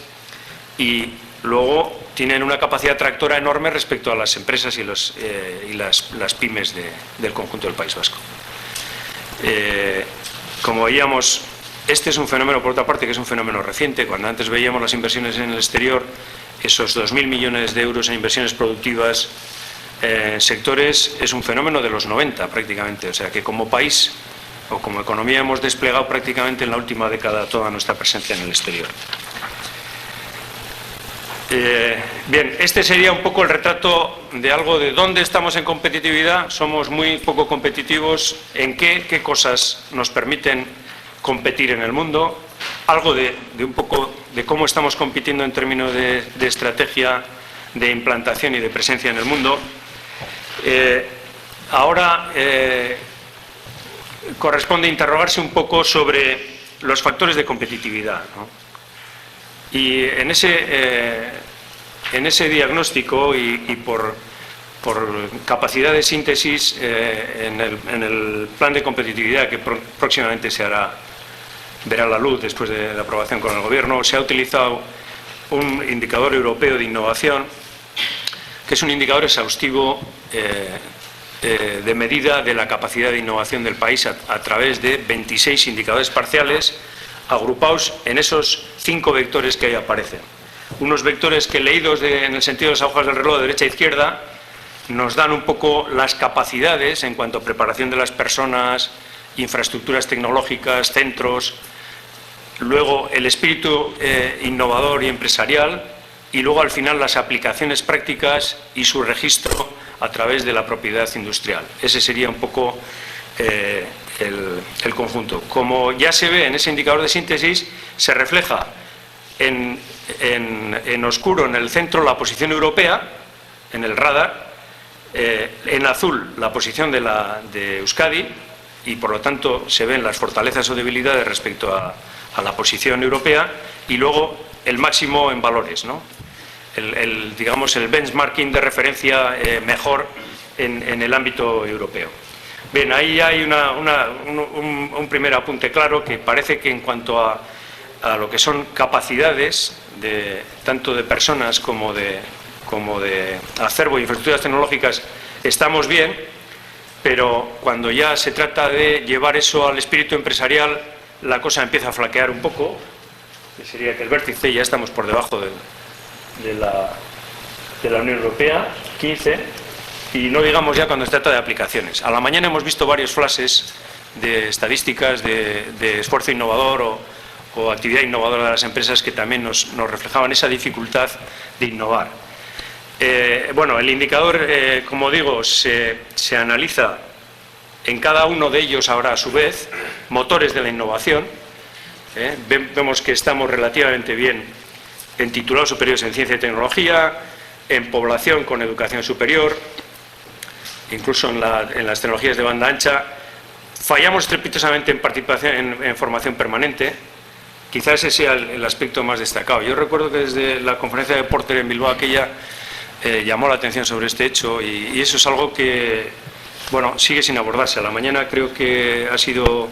y luego tienen una capacidad tractora enorme respecto a las empresas y las pymes del conjunto del País Vasco. Como veíamos, este es un fenómeno, por otra parte, que es un fenómeno reciente. Cuando antes veíamos las inversiones en el exterior, esos 2.000 millones de euros en inversiones productivas en sectores, es un fenómeno de los 90 prácticamente. O sea que como país o como economía hemos desplegado prácticamente en la última década toda nuestra presencia en el exterior. Bien, este sería un poco el retrato de algo de dónde estamos en competitividad. Somos muy poco competitivos, en qué cosas nos permiten competir en el mundo, algo de un poco de cómo estamos compitiendo en términos de estrategia, de implantación y de presencia en el mundo. Ahora corresponde interrogarse un poco sobre los factores de competitividad, ¿no? Y en ese diagnóstico y por capacidad de síntesis, en el plan de competitividad que próximamente verá la luz después de la aprobación con el Gobierno, se ha utilizado un indicador europeo de innovación, que es un indicador exhaustivo de medida de la capacidad de innovación del país a través de 26 indicadores parciales agrupados en esos 5 vectores que ahí aparecen. Unos vectores que, leídos en el sentido de las agujas del reloj de derecha a izquierda, nos dan un poco las capacidades en cuanto a preparación de las personas, infraestructuras tecnológicas, centros, luego el espíritu innovador y empresarial, y luego al final las aplicaciones prácticas y su registro a través de la propiedad industrial. Ese sería un poco el conjunto. Como ya se ve en ese indicador de síntesis, se refleja en oscuro en el centro la posición europea, en el radar, en azul la posición de Euskadi, y por lo tanto se ven las fortalezas o debilidades respecto a la posición europea, y luego el máximo en valores, ¿no? Digamos el benchmarking de referencia mejor en el ámbito europeo. Bien, ahí hay un primer apunte claro, que parece que en cuanto a lo que son capacidades tanto de personas como de acervo e infraestructuras tecnológicas estamos bien, pero cuando ya se trata de llevar eso al espíritu empresarial, la cosa empieza a flaquear un poco, que sería que el vértice ya estamos por debajo de la Unión Europea, 15, Y no digamos ya cuando se trata de aplicaciones. A la mañana hemos visto varios flashes de estadísticas de esfuerzo innovador o actividad innovadora de las empresas que también nos reflejaban esa dificultad de innovar. Bueno, el indicador, como digo, se analiza en cada uno de ellos ahora a su vez, motores de la innovación. Vemos que estamos relativamente bien en titulados superiores en ciencia y tecnología, en población con educación superior, incluso en las tecnologías de banda ancha. Fallamos estrepitosamente en participación en formación permanente. Quizás ese sea el aspecto más destacado. Yo recuerdo que desde la conferencia de Porter en Bilbao aquella llamó la atención sobre este hecho y eso es algo que, bueno, sigue sin abordarse. A la mañana creo que ha sido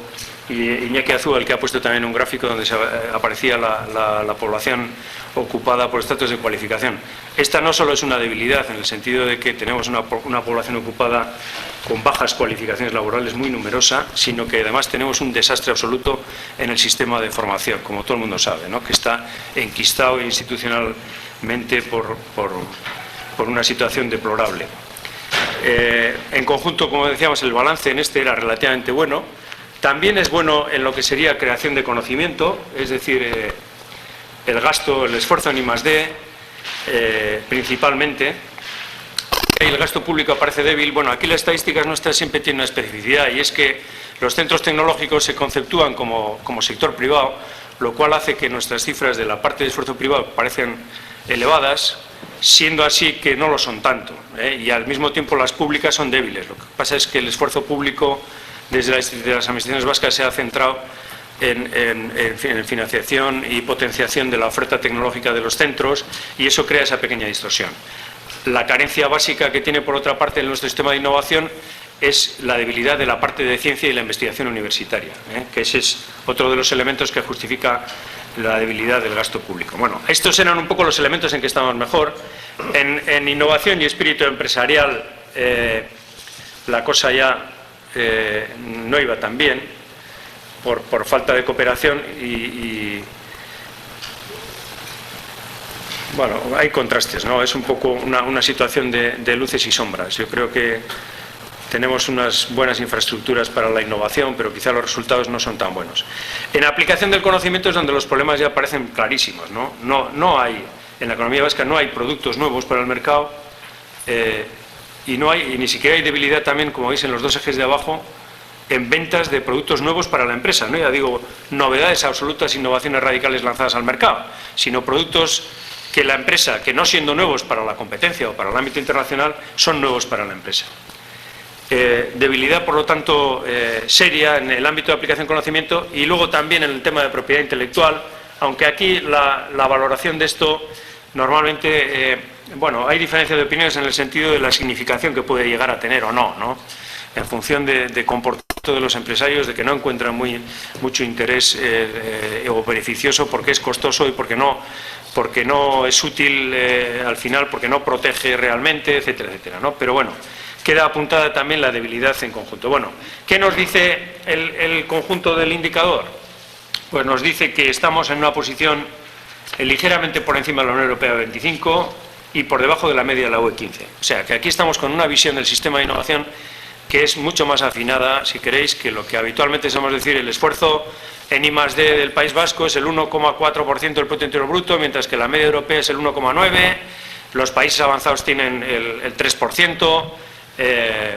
Iñaki Azúa el que ha puesto también un gráfico donde aparecía la población ocupada por estatus de cualificación. Esta no solo es una debilidad en el sentido de que tenemos una población ocupada con bajas cualificaciones laborales muy numerosa, sino que además tenemos un desastre absoluto en el sistema de formación, como todo el mundo sabe, ¿no? Que está enquistado institucionalmente por una situación deplorable. En conjunto, como decíamos, el balance en este era relativamente bueno. También es bueno en lo que sería creación de conocimiento, es decir, el gasto, el esfuerzo en I+D, principalmente. El gasto público aparece débil. Bueno, aquí las estadísticas nuestras siempre tienen una especificidad y es que los centros tecnológicos se conceptúan como sector privado, lo cual hace que nuestras cifras de la parte de esfuerzo privado parecen elevadas, siendo así que no lo son tanto, y al mismo tiempo las públicas son débiles. Lo que pasa es que el esfuerzo público desde las administraciones vascas se ha centrado en financiación y potenciación de la oferta tecnológica de los centros y eso crea esa pequeña distorsión. La carencia básica que tiene por otra parte nuestro sistema de innovación es la debilidad de la parte de ciencia y la investigación universitaria, que ese es otro de los elementos que justifica la debilidad del gasto público. Bueno, estos eran un poco los elementos en que estamos mejor. En innovación y espíritu empresarial la cosa ya no iba tan bien por falta de cooperación y bueno, hay contrastes, ¿no? Es un poco una situación de luces y sombras. Yo creo que tenemos unas buenas infraestructuras para la innovación, pero quizá los resultados no son tan buenos. En aplicación del conocimiento es donde los problemas ya parecen clarísimos, ¿no? No hay, en la economía vasca no hay productos nuevos para el mercado y ni siquiera hay debilidad también, como veis en los dos ejes de abajo, en ventas de productos nuevos para la empresa, ¿no? Ya digo, novedades absolutas, innovaciones radicales lanzadas al mercado, sino productos que la empresa, que no siendo nuevos para la competencia o para el ámbito internacional, son nuevos para la empresa. Debilidad, por lo tanto, seria en el ámbito de aplicación conocimiento y luego también en el tema de propiedad intelectual, aunque aquí la valoración de esto normalmente, bueno, hay diferencia de opiniones en el sentido de la significación que puede llegar a tener o no, ¿no? En función de comportamiento de los empresarios, de que no encuentran mucho interés o beneficioso porque es costoso y porque no es útil al final, porque no protege realmente, etcétera, etcétera, ¿no? Pero bueno, queda apuntada también la debilidad en conjunto. Bueno, ¿qué nos dice el conjunto del indicador? Pues nos dice que estamos en una posición ligeramente por encima de la Unión Europea 25 y por debajo de la media de la UE 15. O sea, que aquí estamos con una visión del sistema de innovación que es mucho más afinada, si queréis, que lo que habitualmente sabemos decir, el esfuerzo en I+D del País Vasco es el 1,4% del Producto Interior Bruto, mientras que la media europea es el 1,9%, los países avanzados tienen el 3%,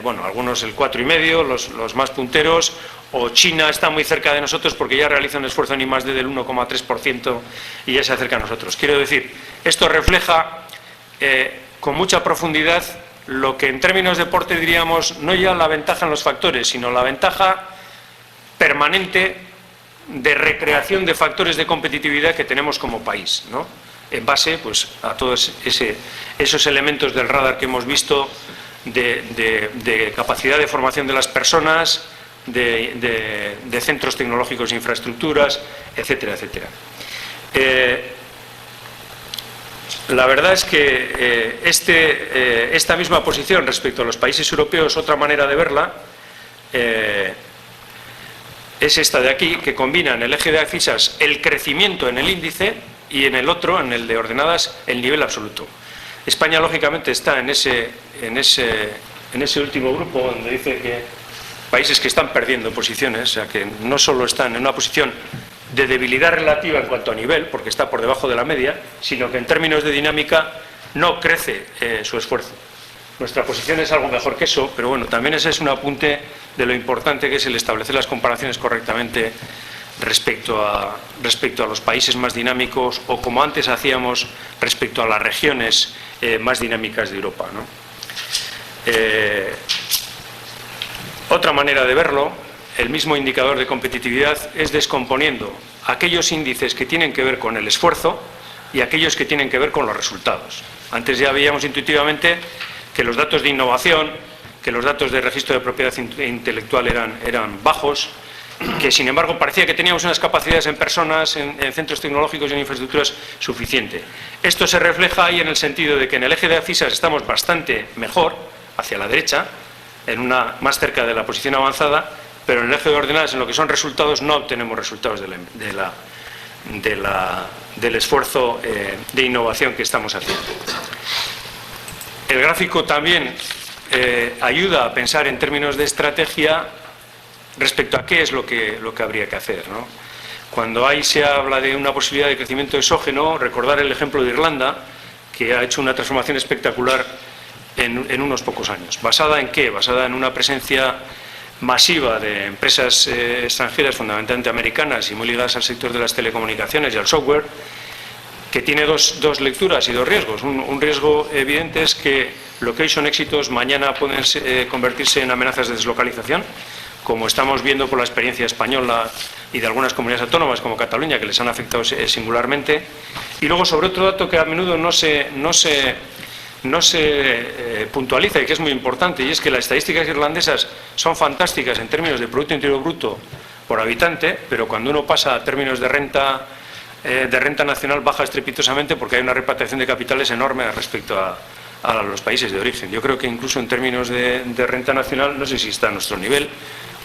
bueno, algunos el 4,5%, los más punteros, o China está muy cerca de nosotros porque ya realiza un esfuerzo en I+D del 1,3% y ya se acerca a nosotros. Quiero decir, esto refleja con mucha profundidad lo que en términos de Porter diríamos no ya la ventaja en los factores, sino la ventaja permanente de recreación de factores de competitividad que tenemos como país, ¿no? En base pues, a todos esos elementos del radar que hemos visto de capacidad de formación de las personas, de centros tecnológicos e infraestructuras, etcétera, etcétera. La verdad es que esta misma posición respecto a los países europeos, otra manera de verla, es esta de aquí, que combina en el eje de abscisas el crecimiento en el índice y en el otro, en el de ordenadas, el nivel absoluto. España, lógicamente, está en ese último grupo donde dice que países que están perdiendo posiciones, o sea, que no solo están en una posición de debilidad relativa en cuanto a nivel, porque está por debajo de la media, sino que en términos de dinámica no crece su esfuerzo. Nuestra posición es algo mejor que eso, pero bueno, también ese es un apunte de lo importante que es el establecer las comparaciones correctamente respecto a los países más dinámicos, o como antes hacíamos respecto a las regiones más dinámicas de Europa, ¿no? Otra manera de verlo, el mismo indicador de competitividad, es descomponiendo aquellos índices que tienen que ver con el esfuerzo y aquellos que tienen que ver con los resultados. Antes ya veíamos intuitivamente que los datos de innovación, que los datos de registro de propiedad intelectual eran bajos, que sin embargo parecía que teníamos unas capacidades en personas, en centros tecnológicos y en infraestructuras suficiente. Esto se refleja ahí en el sentido de que en el eje de ACISAS estamos bastante mejor, hacia la derecha, más cerca de la posición avanzada, pero en el eje de ordenadas, en lo que son resultados, no obtenemos resultados del esfuerzo de innovación que estamos haciendo. El gráfico también ayuda a pensar en términos de estrategia respecto a qué es lo que habría que hacer, ¿no? Cuando ahí se habla de una posibilidad de crecimiento exógeno, recordar el ejemplo de Irlanda, que ha hecho una transformación espectacular en unos pocos años. ¿Basada en qué? Basada en una presencia masiva de empresas extranjeras, fundamentalmente americanas y muy ligadas al sector de las telecomunicaciones y al software, que tiene dos lecturas y dos riesgos. Un riesgo evidente es que lo que hoy son éxitos mañana pueden convertirse en amenazas de deslocalización, como estamos viendo por la experiencia española y de algunas comunidades autónomas como Cataluña, que les han afectado singularmente. Y luego sobre otro dato que a menudo no se puntualiza y que es muy importante, y es que las estadísticas irlandesas son fantásticas en términos de Producto Interior Bruto por habitante, pero cuando uno pasa a términos de renta nacional baja estrepitosamente, porque hay una repatriación de capitales enorme respecto a los países de origen. Yo creo que incluso en términos de renta nacional, no sé si está a nuestro nivel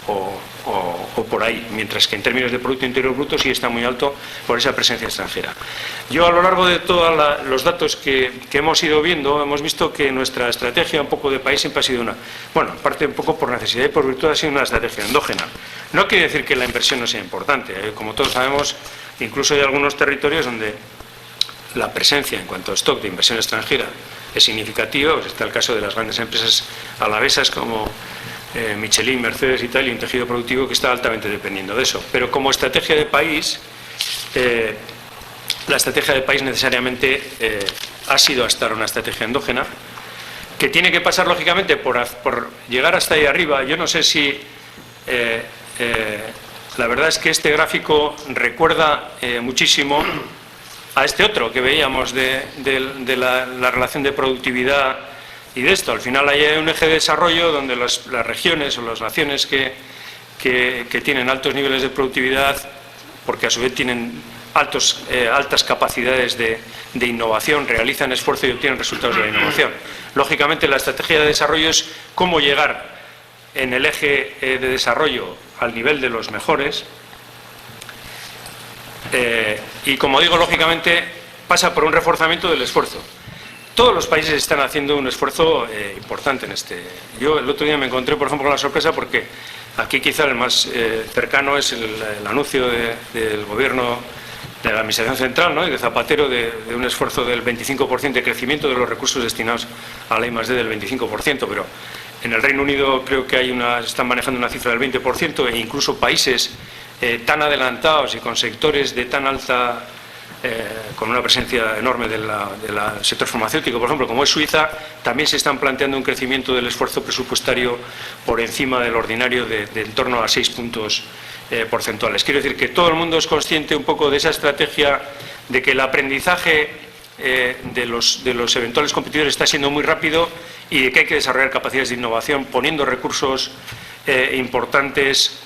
o por ahí, mientras que en términos de Producto Interior Bruto sí está muy alto por esa presencia extranjera. Yo, a lo largo de todos los datos que hemos ido viendo, hemos visto que nuestra estrategia un poco de país siempre ha sido aparte un poco por necesidad y por virtud, ha sido una estrategia endógena. No quiere decir que la inversión no sea importante. Como todos sabemos, incluso hay algunos territorios donde la presencia en cuanto a stock de inversión extranjera es significativa. Pues está el caso de las grandes empresas alavesas como Michelin, Mercedes y tal, y un tejido productivo que está altamente dependiendo de eso. Pero como estrategia de país, la estrategia de país necesariamente ha sido hasta ahora una estrategia endógena, que tiene que pasar lógicamente por llegar hasta ahí arriba. Yo no sé si la verdad es que este gráfico recuerda muchísimo a este otro que veíamos de la relación de productividad y de esto. Al final hay un eje de desarrollo donde las regiones o las naciones que tienen altos niveles de productividad, porque a su vez tienen altas capacidades de innovación, realizan esfuerzo y obtienen resultados de la innovación. Lógicamente, la estrategia de desarrollo es cómo llegar en el eje de desarrollo al nivel de los mejores, y como digo, lógicamente pasa por un reforzamiento del esfuerzo. Todos los países están haciendo un esfuerzo importante en este. Yo el otro día me encontré, por ejemplo, con la sorpresa, porque aquí quizá el más cercano es el anuncio del gobierno de la Administración Central, ¿no?, y de Zapatero, de un esfuerzo del 25% de crecimiento de los recursos destinados a la I+D del 25%, pero en el Reino Unido creo que están manejando una cifra del 20%, e incluso países tan adelantados y con sectores de tan alta, con una presencia enorme del sector farmacéutico, por ejemplo, como es Suiza, también se están planteando un crecimiento del esfuerzo presupuestario por encima del ordinario de en torno a 6 puntos porcentuales. Quiero decir que todo el mundo es consciente un poco de esa estrategia de que el aprendizaje de los eventuales competidores está siendo muy rápido y de que hay que desarrollar capacidades de innovación poniendo recursos importantes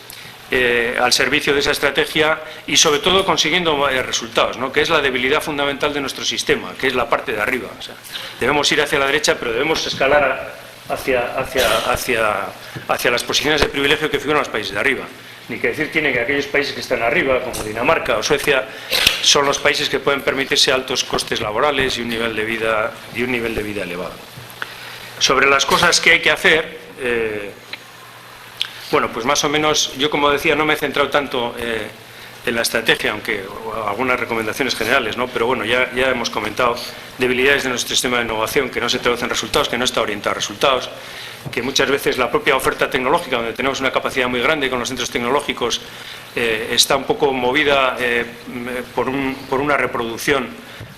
al servicio de esa estrategia y sobre todo consiguiendo resultados, ¿no?, que es la debilidad fundamental de nuestro sistema, que es la parte de arriba. O sea, debemos ir hacia la derecha, pero debemos escalar hacia las posiciones de privilegio que figuran los países de arriba. Ni que decir tiene que aquellos países que están arriba, como Dinamarca o Suecia, son los países que pueden permitirse altos costes laborales y un nivel de vida elevado. Sobre las cosas que hay que hacer, bueno, pues más o menos, yo como decía, no me he centrado tanto en la estrategia, aunque algunas recomendaciones generales, ¿no? Pero bueno, ya hemos comentado debilidades de nuestro sistema de innovación, que no se traducen en resultados, que no está orientado a resultados, que muchas veces la propia oferta tecnológica, donde tenemos una capacidad muy grande con los centros tecnológicos, está un poco movida por una reproducción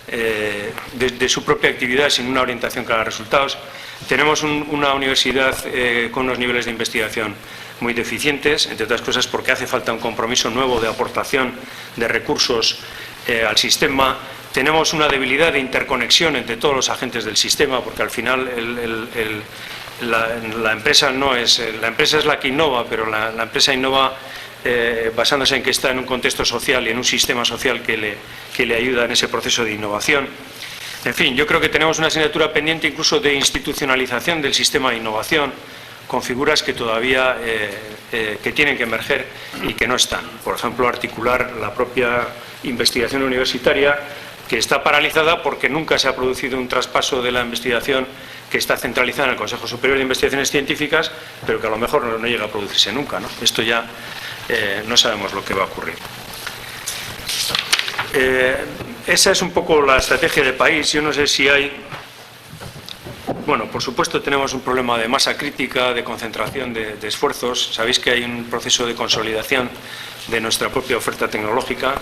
de su propia actividad sin una orientación clara a resultados. Tenemos una universidad con unos niveles de investigación muy deficientes, entre otras cosas porque hace falta un compromiso nuevo de aportación de recursos al sistema. Tenemos una debilidad de interconexión entre todos los agentes del sistema, porque al final la empresa es la que innova, pero la empresa innova basándose en que está en un contexto social y en un sistema social que le ayuda en ese proceso de innovación. En fin, yo creo que tenemos una asignatura pendiente incluso de institucionalización del sistema de innovación, con figuras que todavía que tienen que emerger y que no están. Por ejemplo, articular la propia investigación universitaria, que está paralizada porque nunca se ha producido un traspaso de la investigación que está centralizada en el Consejo Superior de Investigaciones Científicas, pero que a lo mejor no llega a producirse nunca, ¿no? Esto ya no sabemos lo que va a ocurrir. Esa es un poco la estrategia del país. Yo no sé si hay... Bueno, por supuesto tenemos un problema de masa crítica, de concentración de esfuerzos. Sabéis que hay un proceso de consolidación de nuestra propia oferta tecnológica.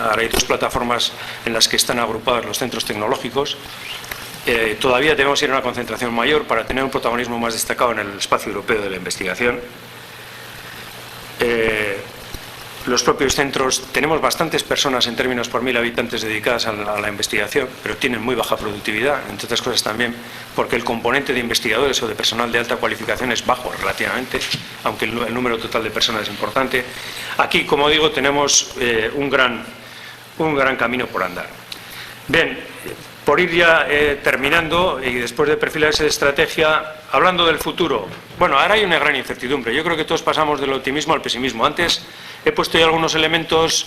Ahora hay 2 plataformas en las que están agrupados los centros tecnológicos. Todavía debemos ir a una concentración mayor para tener un protagonismo más destacado en el espacio europeo de la investigación. Los propios centros, tenemos bastantes personas en términos por 1000 habitantes dedicadas a la investigación, pero tienen muy baja productividad, entre otras cosas también porque el componente de investigadores o de personal de alta cualificación es bajo relativamente, aunque el número total de personas es importante. Aquí, como digo, tenemos un gran camino por andar. Bien, por ir ya terminando y después de perfilar esa estrategia, hablando del futuro. Bueno, ahora hay una gran incertidumbre. Yo creo que todos pasamos del optimismo al pesimismo. Antes he puesto ya algunos elementos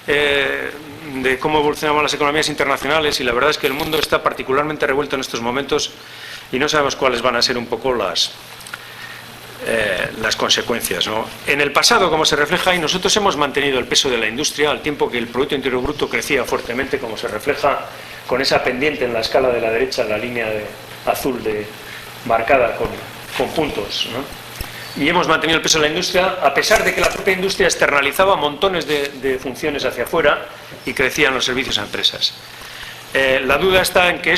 de cómo evolucionaban las economías internacionales y la verdad es que el mundo está particularmente revuelto en estos momentos y no sabemos cuáles van a ser un poco las consecuencias, ¿no? En el pasado, como se refleja ahí, nosotros hemos mantenido el peso de la industria al tiempo que el Producto Interior Bruto crecía fuertemente, como se refleja con esa pendiente en la escala de la derecha, la línea azul marcada con puntos, ¿no? Y hemos mantenido el peso de la industria, a pesar de que la propia industria externalizaba montones de funciones hacia afuera y crecían los servicios a empresas. La duda está en que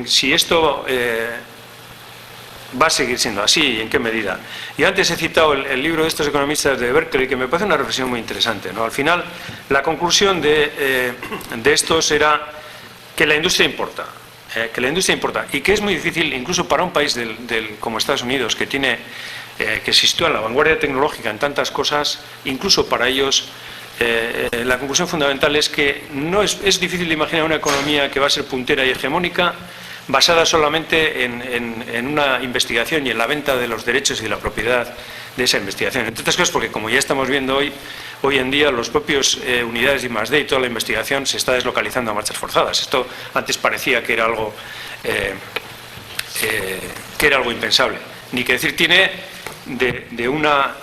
si esto va a seguir siendo así y en qué medida. Y antes he citado el libro de estos economistas de Berkeley, que me parece una reflexión muy interesante, ¿no? Al final, la conclusión de estos era que la industria importa. Y que es muy difícil, incluso para un país como Estados Unidos, que se sitúa en la vanguardia tecnológica en tantas cosas, incluso para ellos, la conclusión fundamental es que es difícil imaginar una economía que va a ser puntera y hegemónica basada solamente en una investigación y en la venta de los derechos y de la propiedad de esa investigación. Entre otras cosas porque, como ya estamos viendo hoy en día, los propios unidades de I+D y toda la investigación se está deslocalizando a marchas forzadas. Esto antes parecía que era algo impensable. Ni que decir tiene de una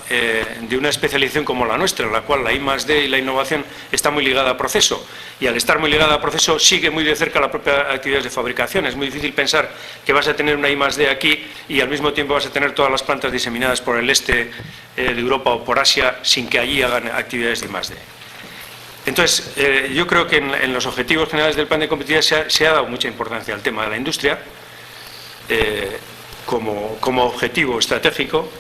especialización como la nuestra, en la cual la I+D y la innovación está muy ligada a proceso, y al estar muy ligada a proceso sigue muy de cerca la propia actividad de fabricación. Es muy difícil pensar que vas a tener una I+D aquí y al mismo tiempo vas a tener todas las plantas diseminadas por el este de Europa o por Asia sin que allí hagan actividades de I+D. Entonces, yo creo que en los objetivos generales del plan de competitividad se ha dado mucha importancia al tema de la industria como objetivo estratégico,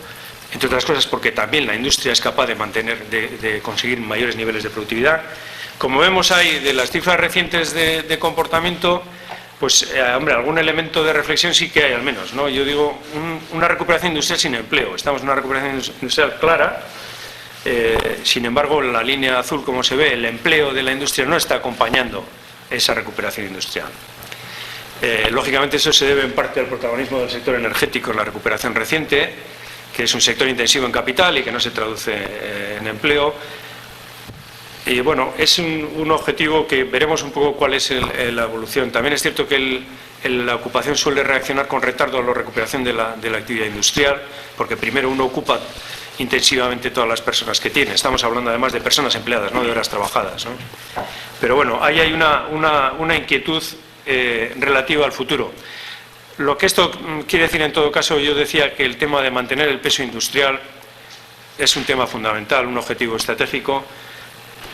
entre otras cosas porque también la industria es capaz de conseguir mayores niveles de productividad. Como vemos ahí de las cifras recientes de comportamiento, pues hombre, algún elemento de reflexión sí que hay al menos, ¿no? Yo digo, una recuperación industrial sin empleo. Estamos en una recuperación industrial clara, sin embargo, en la línea azul, como se ve, el empleo de la industria no está acompañando esa recuperación industrial. Lógicamente eso se debe en parte al protagonismo del sector energético en la recuperación reciente, que es un sector intensivo en capital y que no se traduce en empleo. Y bueno, es un objetivo que veremos un poco cuál es la evolución. También es cierto que la ocupación suele reaccionar con retardo a la recuperación de la actividad industrial, porque primero uno ocupa intensivamente todas las personas que tiene. Estamos hablando además de personas empleadas, no de horas trabajadas, ¿no? Pero bueno, ahí hay una inquietud relativa al futuro. Lo que esto quiere decir, en todo caso, yo decía que el tema de mantener el peso industrial es un tema fundamental, un objetivo estratégico.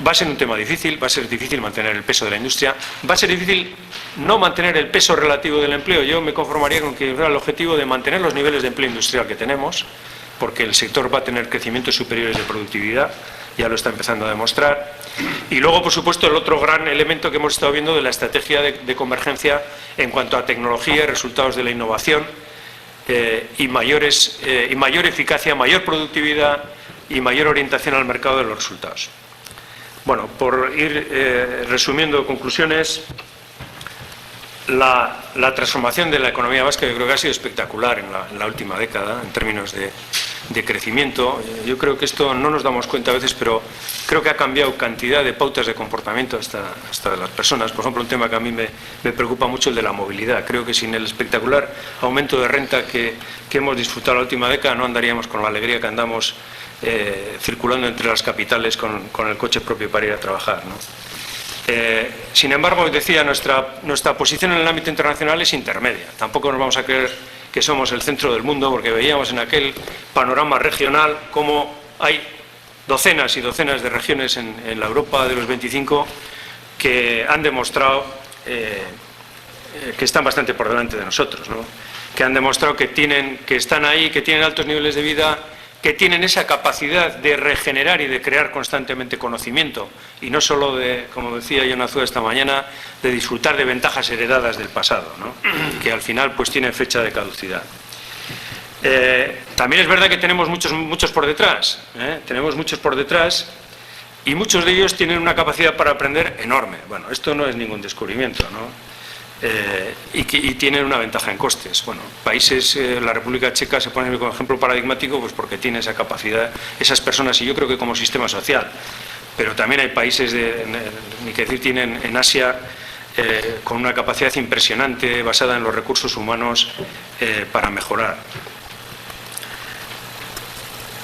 Va a ser un tema difícil, va a ser difícil mantener el peso de la industria, va a ser difícil no mantener el peso relativo del empleo. Yo me conformaría con que fuera el objetivo de mantener los niveles de empleo industrial que tenemos, porque el sector va a tener crecimientos superiores de productividad, ya lo está empezando a demostrar. Y luego, por supuesto, el otro gran elemento que hemos estado viendo de la estrategia de convergencia en cuanto a tecnología y resultados de la innovación, y mayor eficacia, mayor productividad y mayor orientación al mercado de los resultados. Bueno, por ir resumiendo conclusiones, la transformación de la economía vasca yo creo que ha sido espectacular en la última década en términos de crecimiento. Yo creo que esto no nos damos cuenta a veces, pero creo que ha cambiado cantidad de pautas de comportamiento hasta de las personas. Por ejemplo, un tema que a mí me preocupa mucho, el de la movilidad. Creo que sin el espectacular aumento de renta que hemos disfrutado la última década no andaríamos con la alegría que andamos circulando entre las capitales con el coche propio para ir a trabajar, ¿no? Sin embargo, decía, nuestra posición en el ámbito internacional es intermedia. Tampoco nos vamos a creer que somos el centro del mundo, porque veíamos en aquel panorama regional cómo hay docenas y docenas de regiones en la Europa de los 25 que han demostrado que están bastante por delante de nosotros, ¿no? Que han demostrado que están ahí, que tienen altos niveles de vida, que tienen esa capacidad de regenerar y de crear constantemente conocimiento, y no solo de, como decía Jon Azúa esta mañana, de disfrutar de ventajas heredadas del pasado, ¿no? Que al final pues tienen fecha de caducidad. También es verdad que tenemos muchos por detrás, tenemos muchos por detrás, y muchos de ellos tienen una capacidad para aprender enorme. Bueno, esto no es ningún descubrimiento, ¿no? Y tienen una ventaja en costes. Bueno, países, la República Checa se pone como ejemplo paradigmático pues porque tiene esa capacidad, esas personas, y yo creo que como sistema social. Pero también hay países, ni que decir, tienen en Asia con una capacidad impresionante basada en los recursos humanos para mejorar.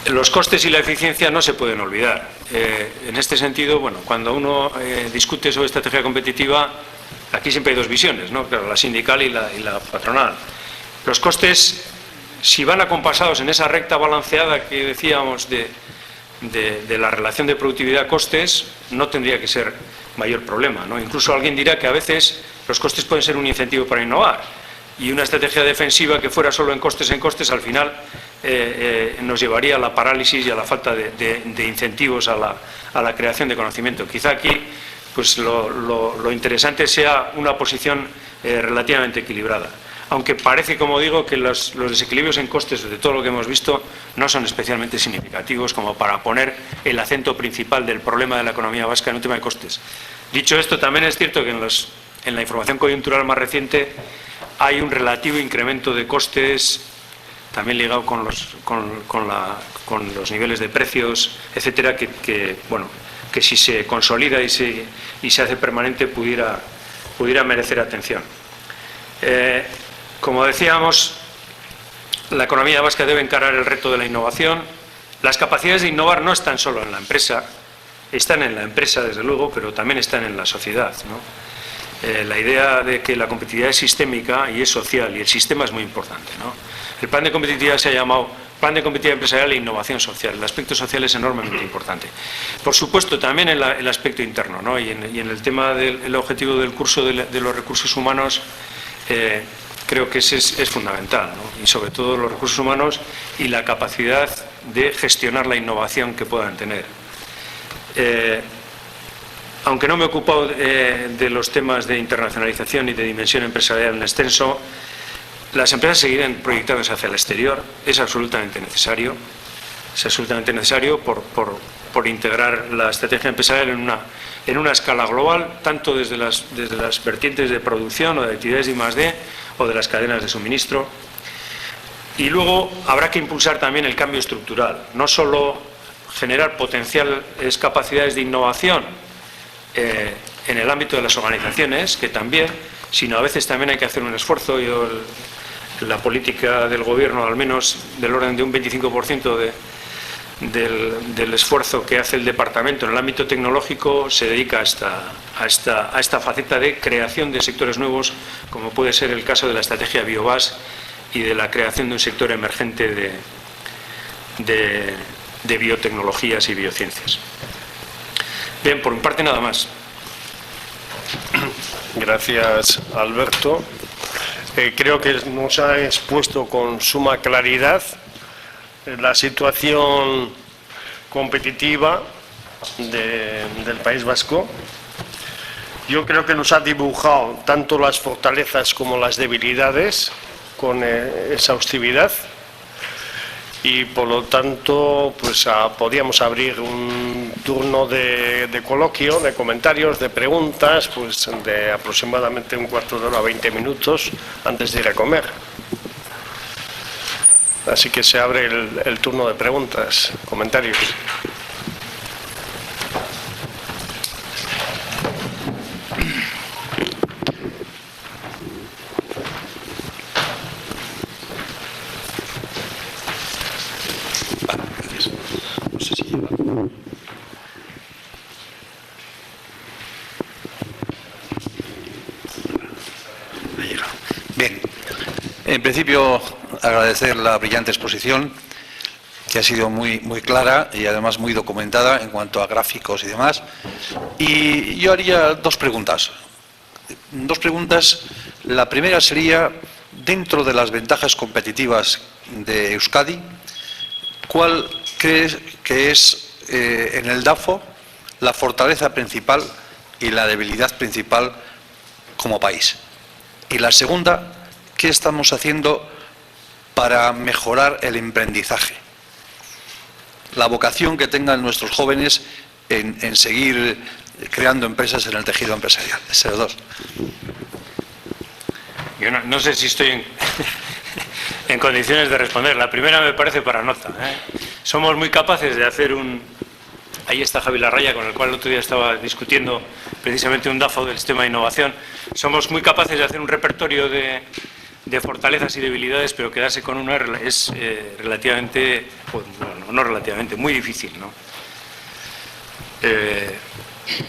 Los costes y la eficiencia no se pueden olvidar. En este sentido, bueno, cuando uno discute sobre estrategia competitiva, aquí siempre hay dos visiones, ¿no? Claro, la sindical y la patronal. Los costes, si van acompasados en esa recta balanceada que decíamos de la relación de productividad-costes, no tendría que ser mayor problema, ¿no? Incluso alguien dirá que a veces los costes pueden ser un incentivo para innovar, y una estrategia defensiva que fuera solo en costes, al final nos llevaría a la parálisis y a la falta de incentivos a la creación de conocimiento. Quizá aquí pues lo interesante sea una posición relativamente equilibrada. Aunque parece, como digo, que los desequilibrios en costes de todo lo que hemos visto no son especialmente significativos como para poner el acento principal del problema de la economía vasca en un tema de costes. Dicho esto, también es cierto que en la información coyuntural más reciente hay un relativo incremento de costes, también ligado con los niveles de precios, etcétera, que si se consolida y se hace permanente pudiera merecer atención. Como decíamos, la economía vasca debe encarar el reto de la innovación. Las capacidades de innovar no están solo en la empresa, están en la empresa desde luego, pero también están en la sociedad, ¿no? La idea de que la competitividad es sistémica y es social, y el sistema es muy importante, ¿no? El plan de competitividad se ha llamado Plan de Competitividad Empresarial e Innovación Social. El aspecto social es enormemente importante. Por supuesto, también el aspecto interno, ¿no? Y en el tema del objetivo del curso de los recursos humanos, creo que ese es fundamental, ¿no? Y sobre todo los recursos humanos y la capacidad de gestionar la innovación que puedan tener. Aunque no me he ocupado de los temas de internacionalización y de dimensión empresarial en extenso, las empresas seguirán proyectándose hacia el exterior. Es absolutamente necesario. Es absolutamente necesario por integrar la estrategia empresarial en una escala global, tanto desde las vertientes de producción o de actividades de I+D o de las cadenas de suministro. Y luego habrá que impulsar también el cambio estructural, no solo generar potenciales capacidades de innovación en el ámbito de las organizaciones, que también, sino a veces también hay que hacer un esfuerzo. La política del Gobierno, al menos del orden de un 25% del esfuerzo que hace el Departamento en el ámbito tecnológico, se dedica a esta faceta de creación de sectores nuevos, como puede ser el caso de la estrategia Biobas y de la creación de un sector emergente de biotecnologías y biociencias. Bien, por mi parte nada más. Gracias, Alberto. Creo que nos ha expuesto con suma claridad la situación competitiva del País Vasco. Yo creo que nos ha dibujado tanto las fortalezas como las debilidades con exhaustividad, y por lo tanto pues podíamos abrir un turno de coloquio, de comentarios, de preguntas, pues de aproximadamente un cuarto de hora, 20 minutos antes de ir a comer. Así que se abre el turno de preguntas, comentarios. Bien, en principio agradecer la brillante exposición, que ha sido muy clara y además muy documentada en cuanto a gráficos y demás. Y yo haría dos preguntas. La primera sería, dentro de las ventajas competitivas de Euskadi, ¿cuál crees que es en el DAFO la fortaleza principal y la debilidad principal como país? Y la segunda, ¿qué estamos haciendo para mejorar el emprendizaje? La vocación que tengan nuestros jóvenes en seguir creando empresas en el tejido empresarial. Esas dos. Yo no sé si estoy en condiciones de responder. La primera me parece para nota. Somos muy capaces de hacer Ahí está Javi Larraya, con el cual el otro día estaba discutiendo precisamente un DAFO del sistema de innovación. Somos muy capaces de hacer un repertorio de fortalezas y debilidades, pero quedarse con una es relativamente, bueno, no relativamente, muy difícil, ¿no?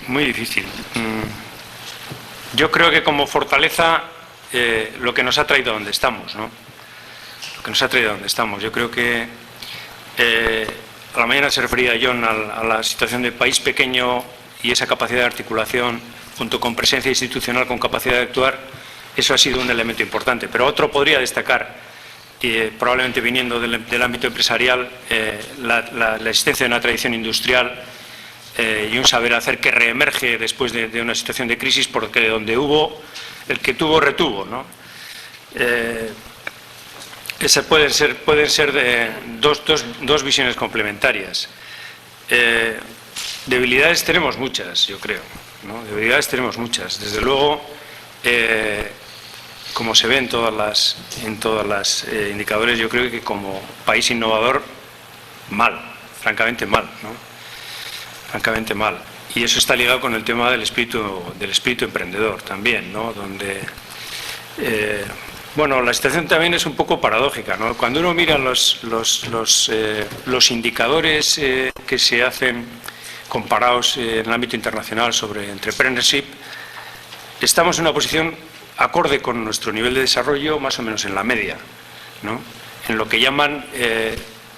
Muy difícil. Yo creo que como fortaleza lo que nos ha traído a donde estamos, ¿no? Lo que nos ha traído a donde estamos. Yo creo que a la mañana se refería John a la situación de país pequeño y esa capacidad de articulación junto con presencia institucional, con capacidad de actuar. Eso ha sido un elemento importante, pero otro podría destacar, probablemente viniendo del ámbito empresarial, la existencia de una tradición industrial y un saber hacer que reemerge después de una situación de crisis, porque donde hubo, el que tuvo, retuvo, ¿no? Ese pueden ser de dos visiones complementarias. Debilidades tenemos muchas, yo creo, ¿no? Debilidades tenemos muchas. Desde luego, como se ve en todas las indicadores, yo creo que como país innovador, mal, francamente mal, ¿no? Francamente mal. Y eso está ligado con el tema del espíritu emprendedor también, ¿no? Donde, bueno, la situación también es un poco paradójica, ¿no? Cuando uno mira los indicadores que se hacen comparados en el ámbito internacional sobre entrepreneurship, estamos en una posición acorde con nuestro nivel de desarrollo, más o menos en la media, ¿no? En lo que llaman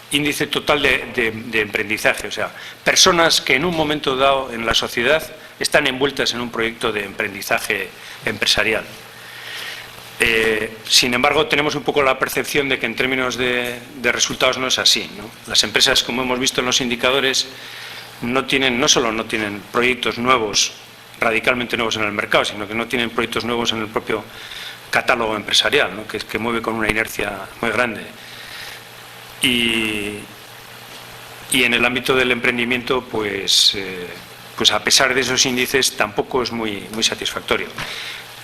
índice total de emprendizaje, o sea, personas que en un momento dado en la sociedad están envueltas en un proyecto de emprendizaje empresarial. Sin embargo, tenemos un poco la percepción de que en términos de resultados no es así, ¿no? Las empresas, como hemos visto en los indicadores, no solo no tienen proyectos nuevos, radicalmente nuevos en el mercado, sino que no tienen proyectos nuevos en el propio catálogo empresarial, ¿no? que mueve con una inercia muy grande. Y en el ámbito del emprendimiento, pues a pesar de esos índices, tampoco es muy satisfactorio.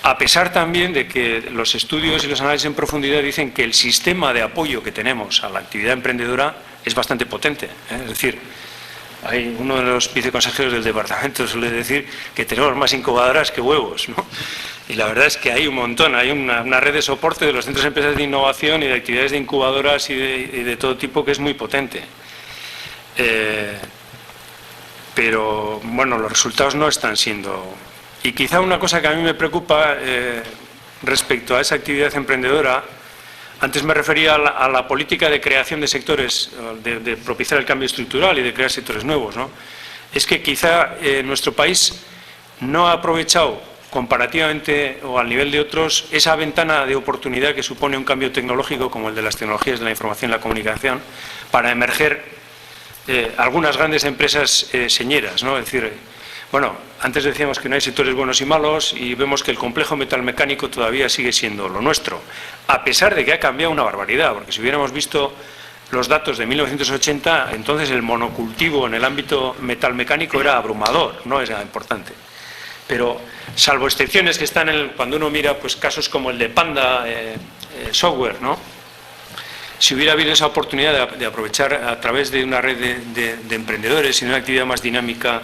A pesar también de que los estudios y los análisis en profundidad dicen que el sistema de apoyo que tenemos a la actividad emprendedora es bastante potente, ¿eh? Es decir, hay uno de los viceconsejeros del departamento suele decir que tenemos más incubadoras que huevos, ¿no? Y la verdad es que hay un montón, hay una red de soporte de los centros de empresas de innovación y de actividades de incubadoras y de todo tipo que es muy potente. Pero, bueno, los resultados no están siendo... Y quizá una cosa que a mí me preocupa respecto a esa actividad emprendedora, antes me refería a la política de creación de sectores, de propiciar el cambio estructural y de crear sectores nuevos, ¿no? Es que quizá nuestro país no ha aprovechado comparativamente o al nivel de otros esa ventana de oportunidad que supone un cambio tecnológico como el de las tecnologías de la información y la comunicación para emerger algunas grandes empresas señeras, ¿no? Es decir, bueno, antes decíamos que no hay sectores buenos y malos y vemos que el complejo metalmecánico todavía sigue siendo lo nuestro, a pesar de que ha cambiado una barbaridad, porque si hubiéramos visto los datos de 1980, entonces el monocultivo en el ámbito metalmecánico era abrumador, no era importante. Pero, salvo excepciones que están cuando uno mira pues casos como el de Panda Software, ¿no? Si hubiera habido esa oportunidad de aprovechar a través de una red de emprendedores y de una actividad más dinámica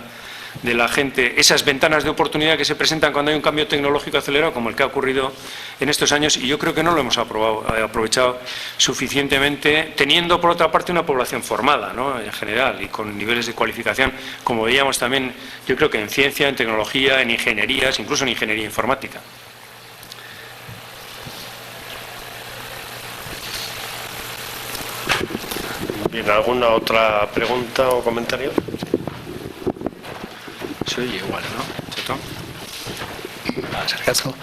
de la gente, esas ventanas de oportunidad que se presentan cuando hay un cambio tecnológico acelerado, como el que ha ocurrido en estos años, y yo creo que no lo hemos aprovechado suficientemente, teniendo por otra parte una población formada, ¿no? En general, y con niveles de cualificación, como veíamos también, yo creo que en ciencia, en tecnología, en ingenierías, incluso en ingeniería informática. Bien, ¿alguna otra pregunta o comentario? Se oye igual, ¿no? ¿Cierto? Sercasco.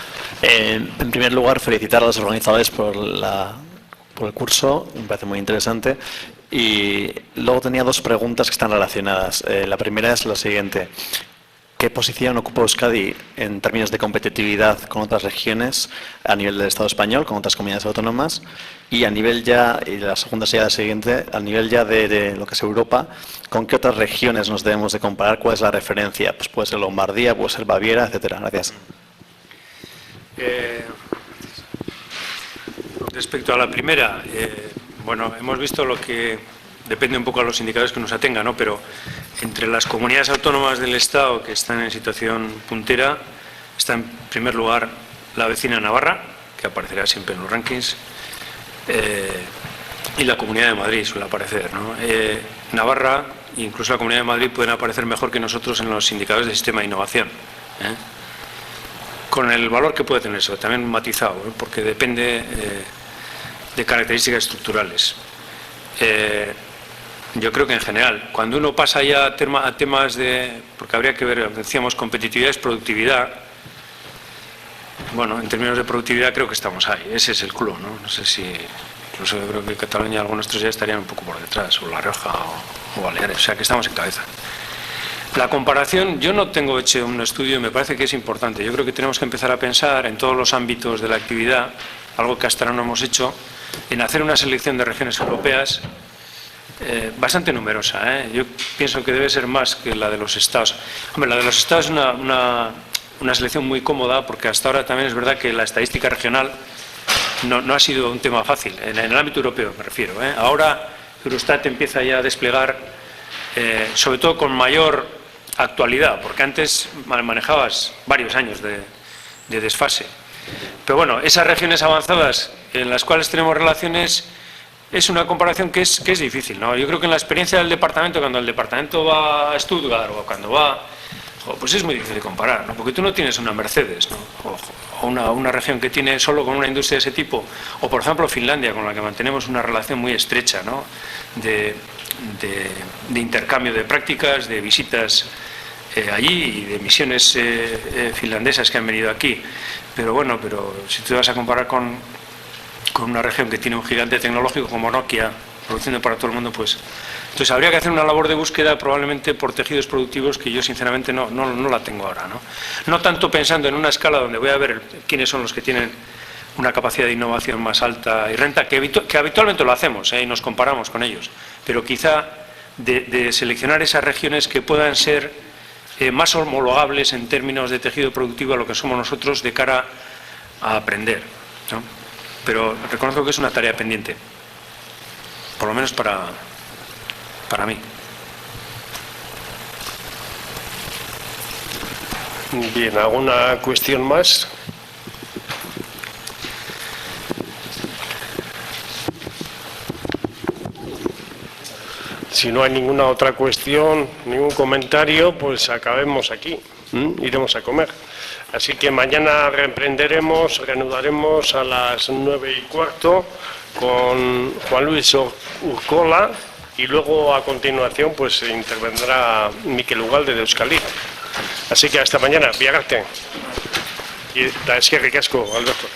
En primer lugar, felicitar a los organizadores por el curso, me parece muy interesante. Y luego tenía dos preguntas que están relacionadas. La primera es la siguiente. ¿Qué posición ocupa Euskadi en términos de competitividad con otras regiones a nivel del Estado español, con otras comunidades autónomas? Y a nivel ya, y la segunda sería la siguiente, a nivel ya de lo que es Europa, ¿con qué otras regiones nos debemos de comparar? ¿Cuál es la referencia? Pues puede ser Lombardía, puede ser Baviera, etcétera. Gracias. Respecto a la primera, bueno, hemos visto lo que depende un poco a los indicadores que nos atengan, ¿no? Pero entre las comunidades autónomas del Estado que están en situación puntera, está en primer lugar la vecina Navarra, que aparecerá siempre en los rankings, y la Comunidad de Madrid suele aparecer, ¿no? Navarra e incluso la Comunidad de Madrid pueden aparecer mejor que nosotros en los indicadores del sistema de innovación, con el valor que puede tener eso, también matizado, porque depende de características estructurales. Yo creo que en general, cuando uno pasa ya a temas de, porque habría que ver, decíamos, competitividad es productividad. Bueno, en términos de productividad creo que estamos ahí, ese es el club, ¿no? No sé si, incluso yo creo que Cataluña y algunos otros ya estarían un poco por detrás, o La Rioja o Baleares, o sea que estamos en cabeza. La comparación, yo no tengo hecho un estudio, me parece que es importante. Yo creo que tenemos que empezar a pensar en todos los ámbitos de la actividad, algo que hasta ahora no hemos hecho, en hacer una selección de regiones europeas bastante numerosa, ¿eh? Yo pienso que debe ser más que la de los estados. Hombre, la de los estados es una selección muy cómoda, porque hasta ahora también es verdad que la estadística regional no ha sido un tema fácil, en el ámbito europeo me refiero, ¿eh? Ahora Eurostat empieza ya a desplegar, sobre todo con mayor actualidad, porque antes manejabas varios años de desfase. Pero bueno, esas regiones avanzadas en las cuales tenemos relaciones, es una comparación que es difícil, ¿no? Yo creo que en la experiencia del departamento, cuando el departamento va a Stuttgart o cuando va, pues es muy difícil de comparar, ¿no? Porque tú no tienes una Mercedes, ¿no? O una región que tiene solo con una industria de ese tipo, o por ejemplo Finlandia, con la que mantenemos una relación muy estrecha, ¿no? de intercambio de prácticas, de visitas allí y de misiones finlandesas que han venido aquí. Pero bueno, si tú vas a comparar con una región que tiene un gigante tecnológico como Nokia, produciendo para todo el mundo, pues entonces habría que hacer una labor de búsqueda probablemente por tejidos productivos que yo sinceramente no la tengo ahora, ¿no? No tanto pensando en una escala donde voy a ver quiénes son los que tienen una capacidad de innovación más alta y renta, que habitualmente lo hacemos, y nos comparamos con ellos, pero quizá de seleccionar esas regiones que puedan ser más homologables en términos de tejido productivo a lo que somos nosotros de cara a aprender, ¿no? Pero reconozco que es una tarea pendiente, por lo menos para mí. Bien, ¿alguna cuestión más? Si no hay ninguna otra cuestión, ningún comentario, pues acabemos aquí. Iremos a comer. Así que mañana reanudaremos a las 9:15 con Juan Luis Urcola y luego a continuación pues intervendrá Mikel Ugalde de Euskal Herria. Así que hasta mañana, Biagarte. Y eskerrik asko, Alberto.